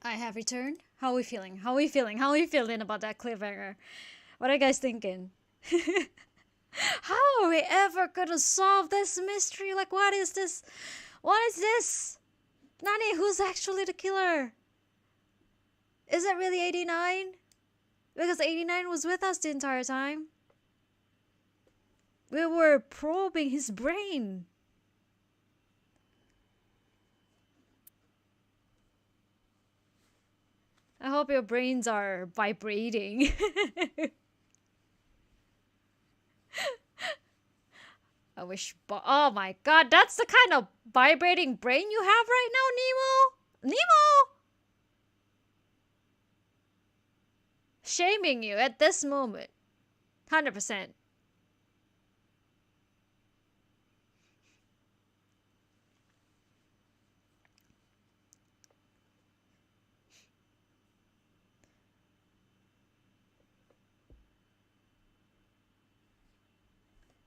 I have returned. How are we feeling? How are we feeling? How are we feeling about that cliffhanger? What are you guys thinking? How are we ever gonna solve this mystery? Like, what is this? What is this? Nani, who's actually the killer? Is it really 89? Because 89 was with us the entire time. We were probing his brain. I hope your brains are vibrating. I wish, oh my god, that's the kind of vibrating brain you have right now, Nemo? Nemo! Shaming you at this moment. 100%.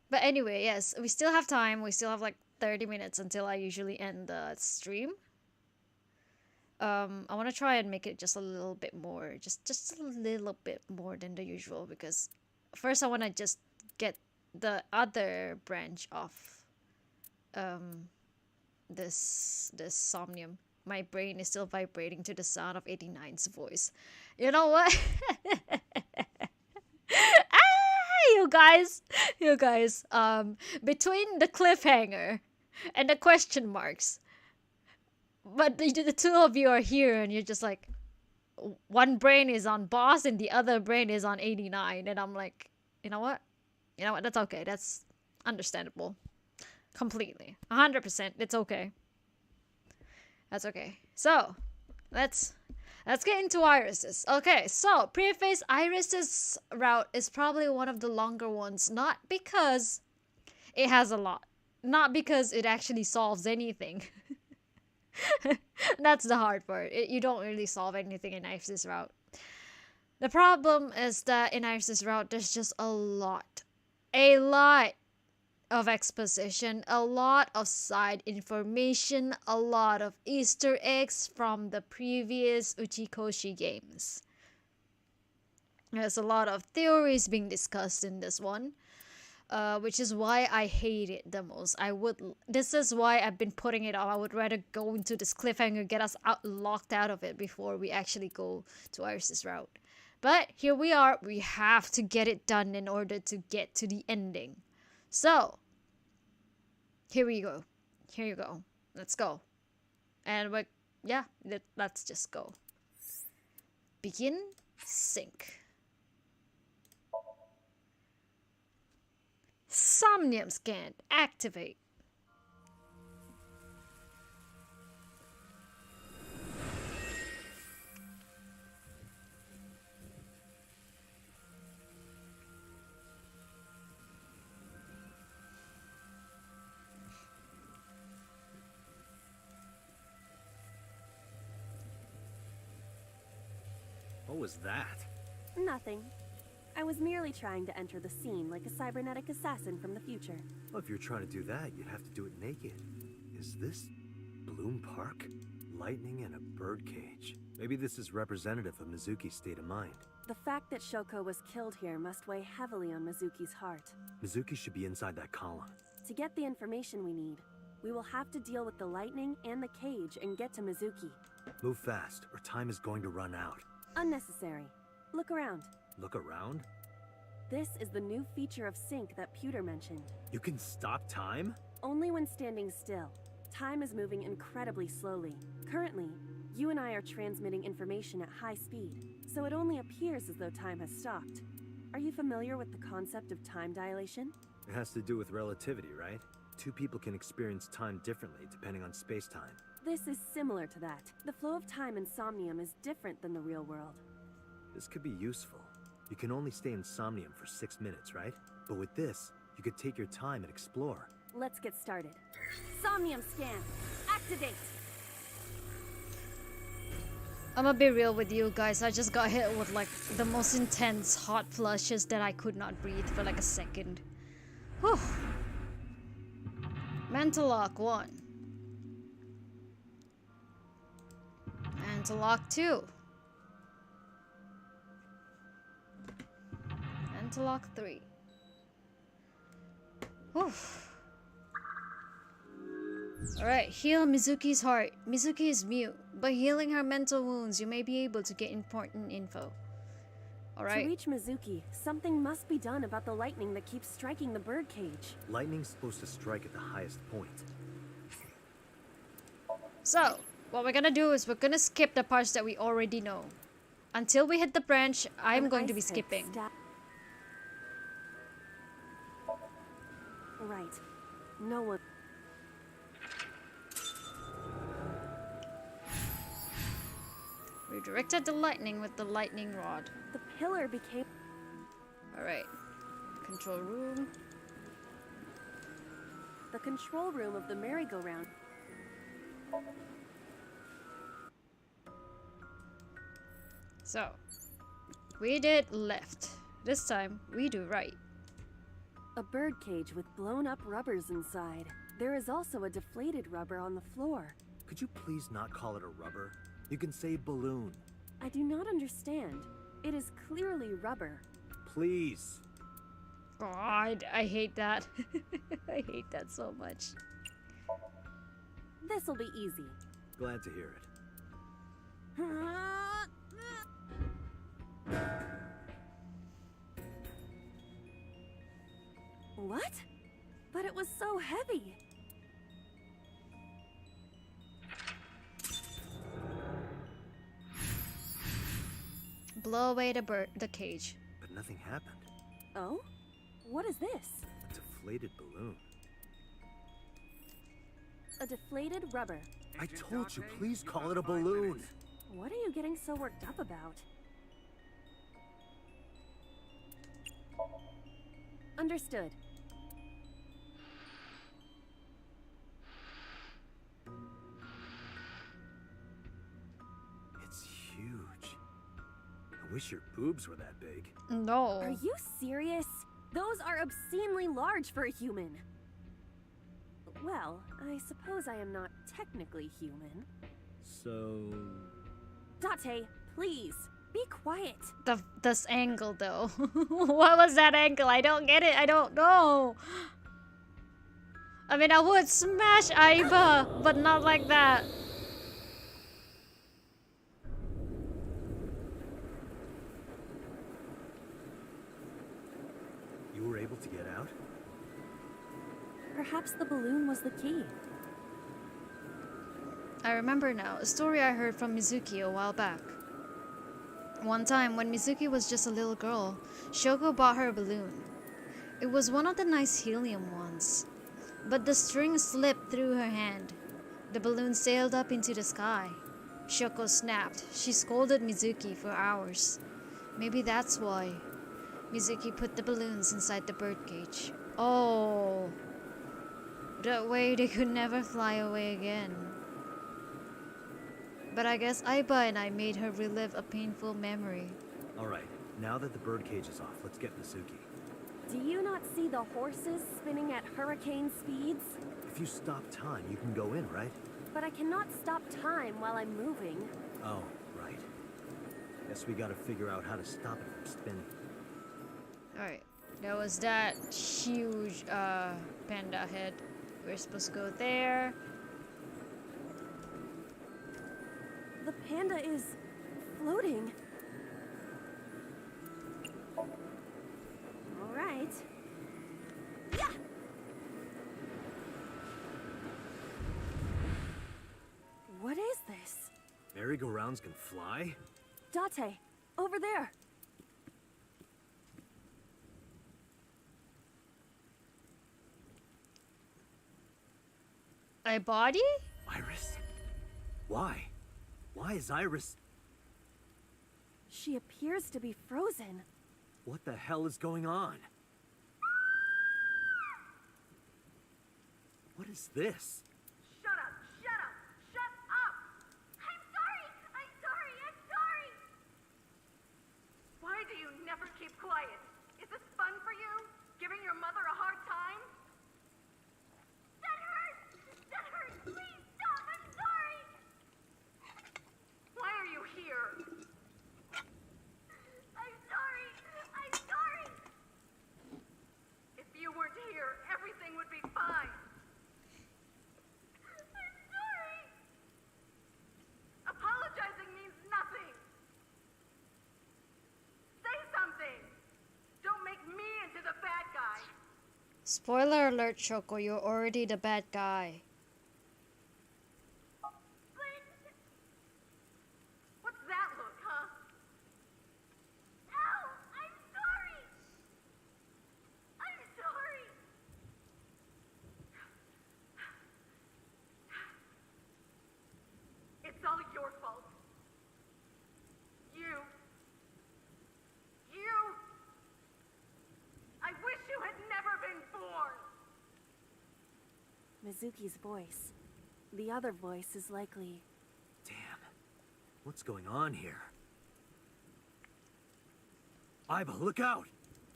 But anyway, yes, we still have time. We still have like 30 minutes until I usually end the stream. I want to try and make it just a little bit more, just a little bit more than the usual, because first I want to just get the other branch of this Somnium. My brain is still vibrating to the sound of 89's voice. You know what? You guys, between the cliffhanger and the question marks, but the two of you are here and you're just like, one brain is on boss and the other brain is on 89, and I'm like, you know what, that's okay, that's understandable, completely, 100%, it's okay, that's okay. So let's get into Iris's. Okay, so preface, Iris's route is probably one of the longer ones, not because it has a lot, not because it actually solves anything. That's the hard part. You don't really solve anything in Iris's route. The problem is that in Iris's route, there's just a lot of exposition, a lot of side information, a lot of Easter eggs from the previous Uchikoshi games. There's a lot of theories being discussed in this one. which is why I hate it the most. This is why I've been putting it off. I would rather go into this cliffhanger, get us locked out of it before we actually go to Iris's route. But here we are. We have to get it done in order to get to the ending. So, here we go. Here you go. Let's go. And let's just go. Begin sync. Somnium scan activate. What was that? Nothing. I was merely trying to enter the scene like a cybernetic assassin from the future. Well, if you're trying to do that, you'd have to do it naked. Is this Bloom Park? Lightning and a birdcage. Maybe this is representative of Mizuki's state of mind. The fact that Shoko was killed here must weigh heavily on Mizuki's heart. Mizuki should be inside that column. To get the information we need, we will have to deal with the lightning and the cage and get to Mizuki. Move fast, or time is going to run out. Unnecessary. Look around. Look around? This is the new feature of sync that Pewter mentioned. You can stop time? Only when standing still. Time is moving incredibly slowly. Currently, you and I are transmitting information at high speed, so it only appears as though time has stopped. Are you familiar with the concept of time dilation? It has to do with relativity, right? Two people can experience time differently depending on space-time. This is similar to that. The flow of time in Somnium is different than the real world. This could be useful. You can only stay in Somnium for 6 minutes, right? But with this, you could take your time and explore. Let's get started. Somnium scan! Activate! I'm gonna be real with you guys. I just got hit with like the most intense hot flushes that I could not breathe for like a second. Whew. Mental lock 1. Mental lock 2. Mental lock 3. Whew. Alright, heal Mizuki's heart. Mizuki is mute. By healing her mental wounds, you may be able to get important info. Alright. To reach Mizuki, something must be done about the lightning that keeps striking the birdcage. Lightning's supposed to strike at the highest point. So, what we're gonna do is we're gonna skip the parts that we already know. Until we hit the branch, I'm going to be skipping. Right. No one... Redirected the lightning with the lightning rod. The pillar became... Alright. Control room. The control room of the merry-go-round. So, we did left. This time, we do right. A birdcage with blown-up rubbers inside. There is also a deflated rubber on the floor. Could you please not call it a rubber? You can say balloon. I do not understand. It is clearly rubber. Please. God, I hate that. I hate that so much. This'll be easy. Glad to hear it. What? But it was so heavy. Blow away the cage. But nothing happened. Oh? What is this? A deflated balloon. A deflated rubber. I told you, please call it a balloon. What are you getting so worked up about? Understood. It's huge. I wish your boobs were that big. No. Are you serious? Those are obscenely large for a human. Well, I suppose I am not technically human. So... Date, please, Be quiet. This angle though. What was that angle? I don't get it. I don't know. I mean, I would smash Aiba, but not like that. You were able to get out? Perhaps the balloon was the key. I remember now, a story I heard from Mizuki a while back. One time, when Mizuki was just a little girl, Shoko bought her a balloon. It was one of the nice helium ones. But the string slipped through her hand. The balloon sailed up into the sky. Shoko snapped. She scolded Mizuki for hours. Maybe that's why. Mizuki put the balloons inside the birdcage. Oh. That way they could never fly away again. But I guess Aiba and I made her relive a painful memory. Alright, now that the birdcage is off, let's get Mizuki. Do you not see the horses spinning at hurricane speeds? If you stop time, you can go in, right? But I cannot stop time while I'm moving. Oh, right. Guess we gotta figure out how to stop it from spinning. Alright, that was that huge panda head. We're supposed to go there. The panda is floating. All right. Yeah! What is this? Merry-go-rounds can fly? Date, over there. A body? Iris? Why? Why is Iris... She appears to be frozen. What the hell is going on? What is this? Shut up! Shut up! Shut up! I'm sorry! I'm sorry! I'm sorry! Why do you never keep quiet? Is this fun for you? Giving your mother a hard time? That hurts! That hurts! Please stop! I'm sorry! Why are you here? I'm sorry! I'm sorry! If you weren't here, everything would be fine. I'm sorry! Apologizing means nothing! Say something! Don't make me into the bad guy! Spoiler alert, Shoko, you're already the bad guy. What's that look, huh? Ow! I'm sorry! I'm sorry! It's all your fault. You. I wish you had never been born! Mizuki's voice. The other voice is likely... Damn. What's going on here? Aiba, look out!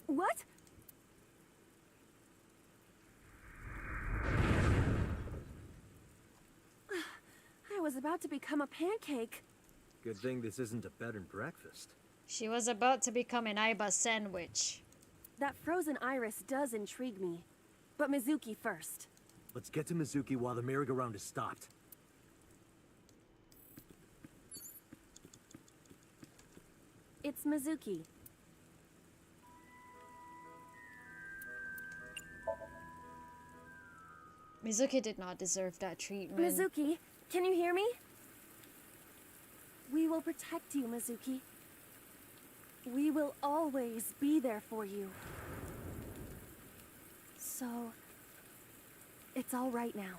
What? I was about to become a pancake. Good thing this isn't a bed and breakfast. She was about to become an Aiba sandwich. That frozen iris does intrigue me. But Mizuki first. Let's get to Mizuki while the merry-go-round is stopped. It's Mizuki. Mizuki did not deserve that treatment. Mizuki, can you hear me? We will protect you, Mizuki. We will always be there for you. So, it's all right now.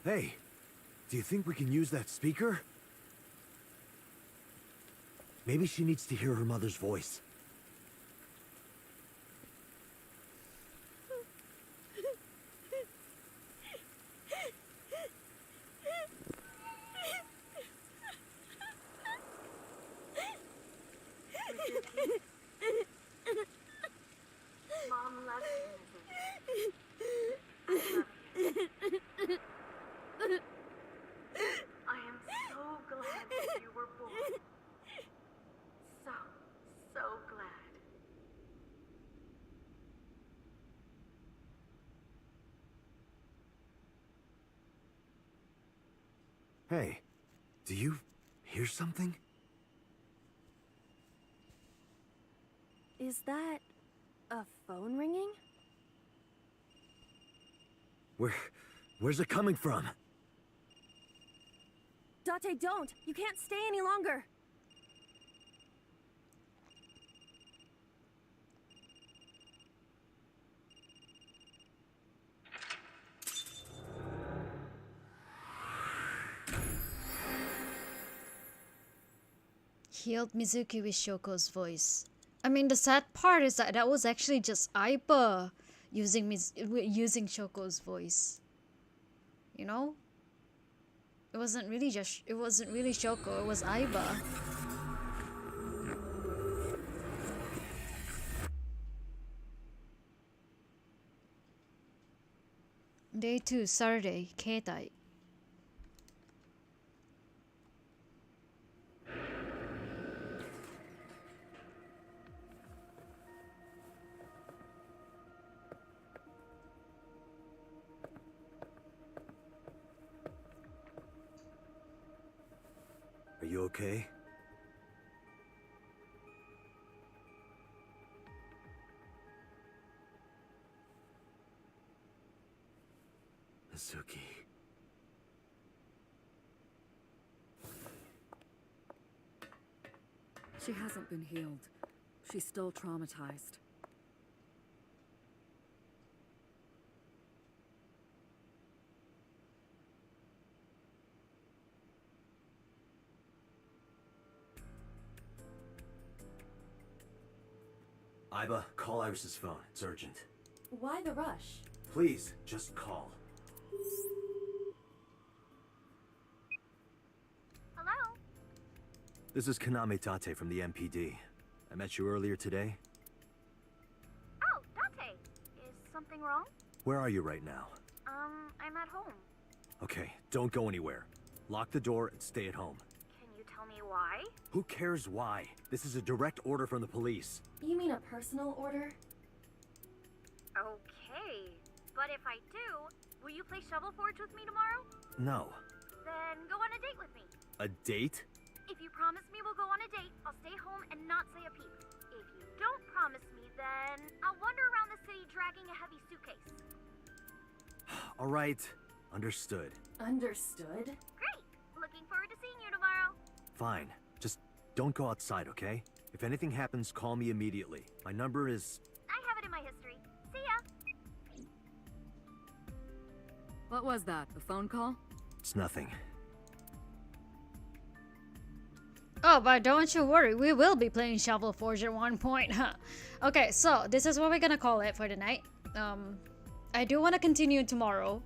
Hey, do you think we can use that speaker? Maybe she needs to hear her mother's voice. Mom loves you, Mizuki. I love you. Hey, do you hear something? Is that a phone ringing? Where's it coming from? Date, don't! You can't stay any longer! Healed Mizuki with Shoko's voice. I mean, the sad part is that that was actually just Aiba using Shoko's voice. You know? It wasn't really Shoko, it was Aiba. Day 2, Saturday, Keitai. Are you okay? Mizuki. She hasn't been healed. She's still traumatized. Aiba, call Iris's phone. It's urgent. Why the rush? Please, just call. Hello? This is Kaname Tate from the MPD. I met you earlier today. Oh, Date. Is something wrong? Where are you right now? I'm at home. Okay, don't go anywhere. Lock the door and stay at home. Can you tell me why? Who cares why? This is a direct order from the police. You mean a personal order? Okay. But if I do, will you play Shovel Forge with me tomorrow? No. Then go on a date with me. A date? If you promise me we'll go on a date, I'll stay home and not say a peep. If you don't promise me, then I'll wander around the city dragging a heavy suitcase. All right. Understood. Understood? Great! Looking forward to seeing you tomorrow. Fine. Just don't go outside, okay? If anything happens, call me immediately. My number is... I have it in my history. See ya! What was that? A phone call? It's nothing. Oh, but don't you worry, we will be playing Shovel Forge at one point, huh? Okay, so this is what we're gonna call it for tonight. I do want to continue tomorrow.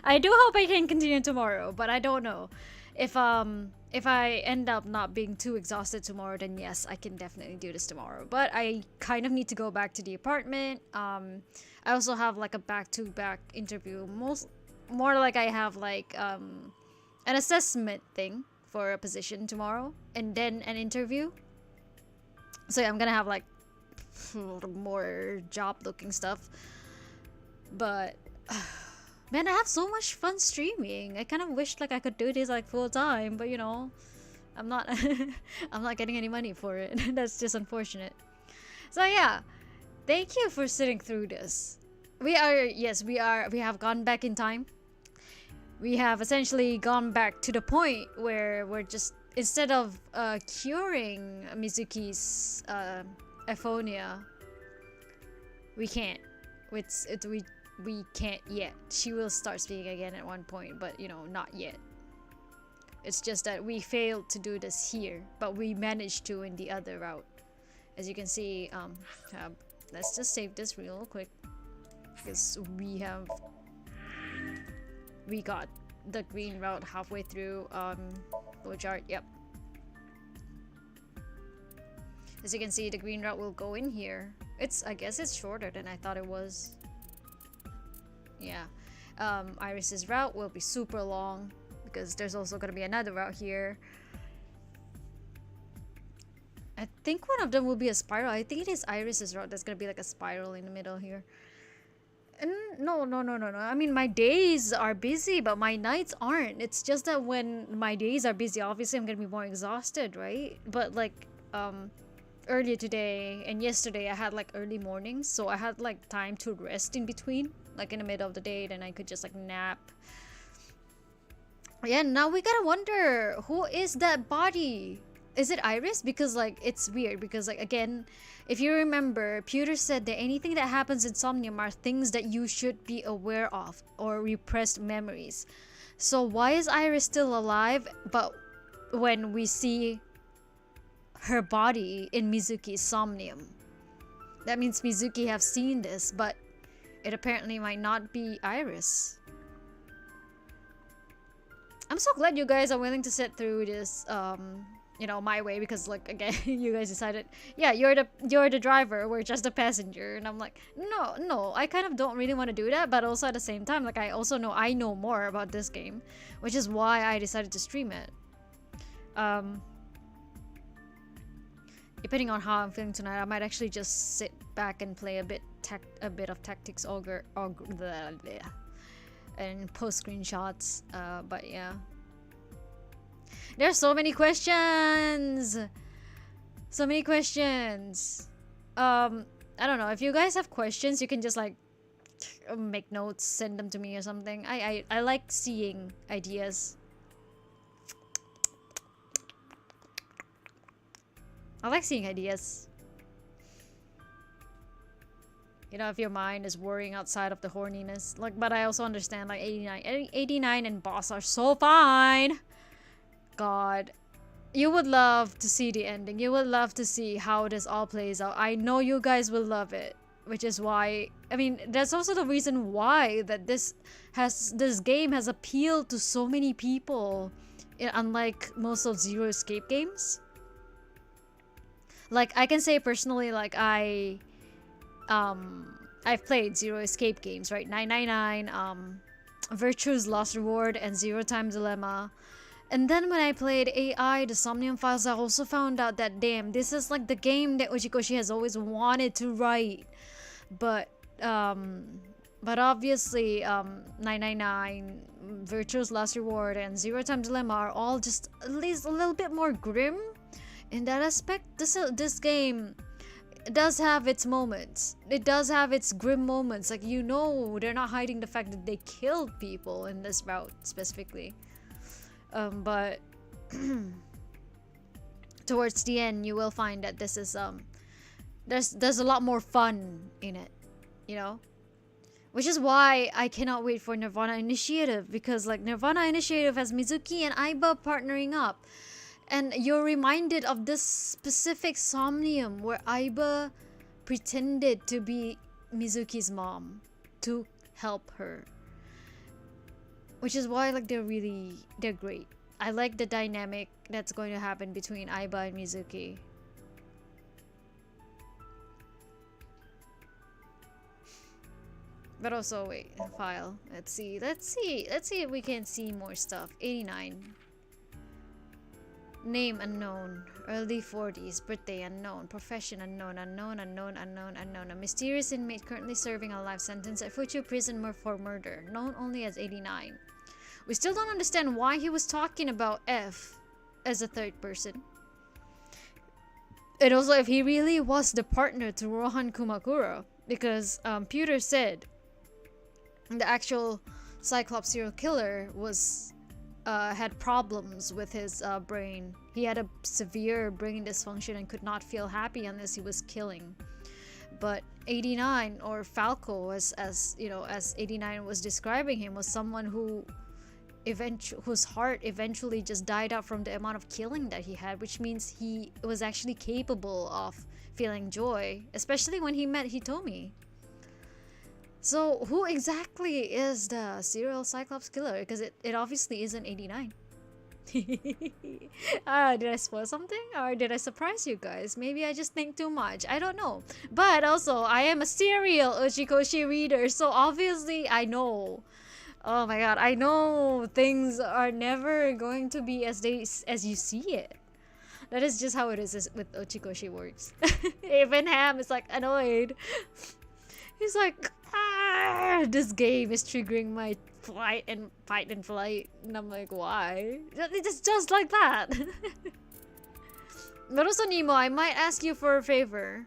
I do hope I can continue tomorrow, but I don't know. If I end up not being too exhausted tomorrow, then yes, I can definitely do this tomorrow. But I kind of need to go back to the apartment. I also have like a back-to-back interview. More like I have like an assessment thing for a position tomorrow, and then an interview. So yeah, I'm gonna have like more job-looking stuff. But man, I have so much fun streaming. I kind of wish like I could do this like full time, but you know, I'm not I'm not getting any money for it. That's just unfortunate. So yeah, thank you for sitting through this. We have gone back in time. We have essentially gone back to the point where we're just, instead of curing Mizuki's aphonia, we can't. We can't yet. She will start speaking again at one point, but you know, not yet. It's just that we failed to do this here, but we managed to in the other route. As you can see, let's just save this real quick, because we got the green route halfway through chart. Yep. As you can see, the green route will go in here. I guess it's shorter than I thought it was. Yeah. Iris's route will be super long because there's also gonna be another route here. I think one of them will be a spiral. I think it is Iris's route that's gonna be like a spiral in the middle here. No. I mean, my days are busy, but my nights aren't. It's just that when my days are busy, obviously I'm gonna be more exhausted, right? But like, earlier today and yesterday, I had like early mornings, so I had like time to rest in between, like in the middle of the day, then I could just like nap. Yeah, now we gotta wonder, who is that body? Is it Iris? Because like, it's weird because like, again, if you remember, Pewter said that anything that happens in Somnium are things that you should be aware of or repressed memories. So why is Iris still alive, but when we see her body in Mizuki's Somnium? That means Mizuki have seen this, but it apparently might not be Iris. I'm so glad you guys are willing to sit through this, you know, my way, because like, again, you guys decided, yeah, you're the driver, we're just the passenger, and I'm like, no, I kind of don't really want to do that, but also at the same time, like, I also know I know more about this game, which is why I decided to stream it. Depending on how I'm feeling tonight, I might actually just sit back and play a bit of Tactics Ogre and post screenshots, but yeah. There's so many questions! So many questions! I don't know, if you guys have questions, you can just like make notes, send them to me or something. I like seeing ideas. I like seeing ideas. You know, if your mind is worrying outside of the horniness. Like, but I also understand, like, 89 and boss are so fine. God. You would love to see the ending. You would love to see how this all plays out. I know you guys will love it. Which is why, I mean, that's also the reason why that this game has appealed to so many people. Unlike most of Zero Escape games. Like, I can say personally, like, I've played Zero Escape games, right? 999, Virtue's Lost Reward, and Zero Time Dilemma. And then when I played AI, the Somnium Files, I also found out that, damn, this is like the game that Uchikoshi has always wanted to write. But obviously, 999, Virtue's Lost Reward, and Zero Time Dilemma are all just at least a little bit more grim. In that aspect, this game does have its moments. It does have its grim moments. Like, you know, they're not hiding the fact that they killed people in this route specifically. But towards the end, you will find that this is there's a lot more fun in it, you know. Which is why I cannot wait for Nirvana Initiative, because like Nirvana Initiative has Mizuki and Aiba partnering up. And you're reminded of this specific Somnium where Aiba pretended to be Mizuki's mom to help her. Which is why like they're great. I like the dynamic that's going to happen between Aiba and Mizuki. But also, wait, file. Let's see if we can see more stuff. 89. Name unknown, early 40s, birthday unknown, profession unknown. A mysterious inmate currently serving a life sentence at Fuchu prison for murder, known only as 89. We still don't understand why he was talking about F as a third person. And also if he really was the partner to Rohan Kumakura, because Pewter said the actual Cyclops serial killer was had problems with his brain. He had a severe brain dysfunction and could not feel happy unless he was killing. But 89, or Falco, as you know, as 89 was describing him, was someone whose heart eventually just died out from the amount of killing that he had, which means he was actually capable of feeling joy, especially when he met Hitomi. So who exactly is the serial Cyclops killer? Because it obviously isn't 89. Did I spoil something? Or did I surprise you guys? Maybe I just think too much. I don't know. But also, I am a serial Uchikoshi reader, so obviously I know. Oh my god, I know things are never going to be as you see it. That is just how it is with Uchikoshi works. Even Ham is like annoyed. He's like, this game is triggering my fight and flight, and I'm like, why? It's just like that. But also, Nemo, I might ask you for a favor.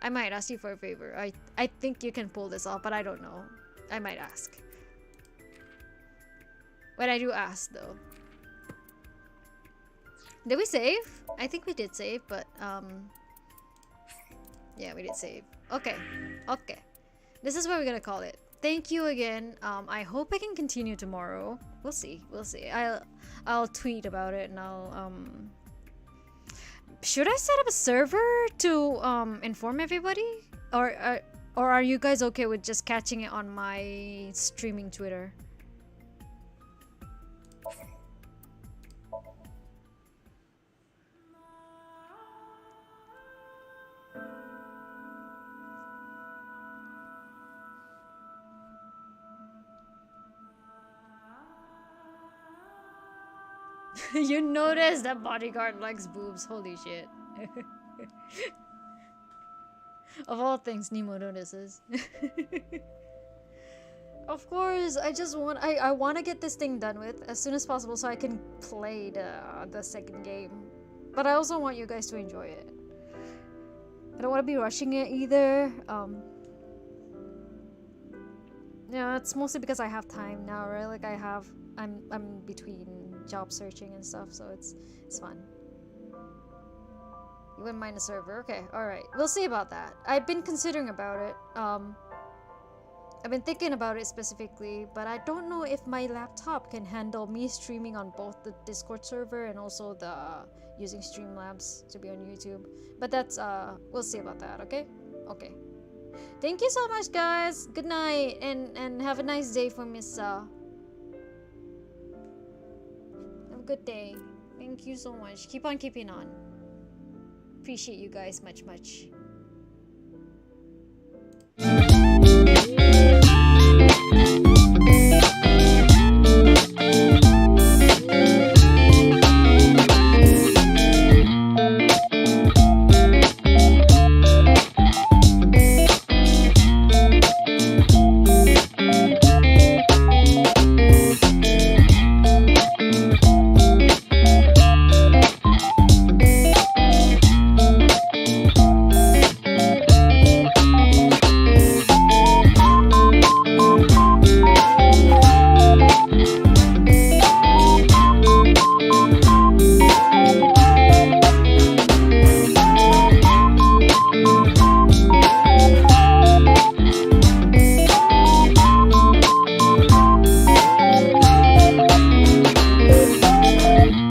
I think you can pull this off, but I don't know. I might ask. When I do ask, though. Did we save? I think we did save, but yeah, we did save. Okay. This is what we're gonna call it. Thank you again. I hope I can continue tomorrow. We'll see. I'll tweet about it, and I'll should I set up a server to inform everybody, or are you guys okay with just catching it on my streaming Twitter? You notice that bodyguard likes boobs. Holy shit. Of all things, Nemo notices. Of course, I want to get this thing done with as soon as possible so I can play the second game. But I also want you guys to enjoy it. I don't want to be rushing it either. Yeah, it's mostly because I have time now, right? Like I'm between job searching and stuff, so it's fun. You wouldn't mind a server? Okay, alright. We'll see about that. I've been considering about it. I've been thinking about it specifically, but I don't know if my laptop can handle me streaming on both the Discord server and also the using Streamlabs to be on YouTube. But that's we'll see about that, okay? Okay. Thank you so much, guys. Good night, and have a nice day for Missa. Have a good day. Thank you so much. Keep on keeping on. Appreciate you guys much.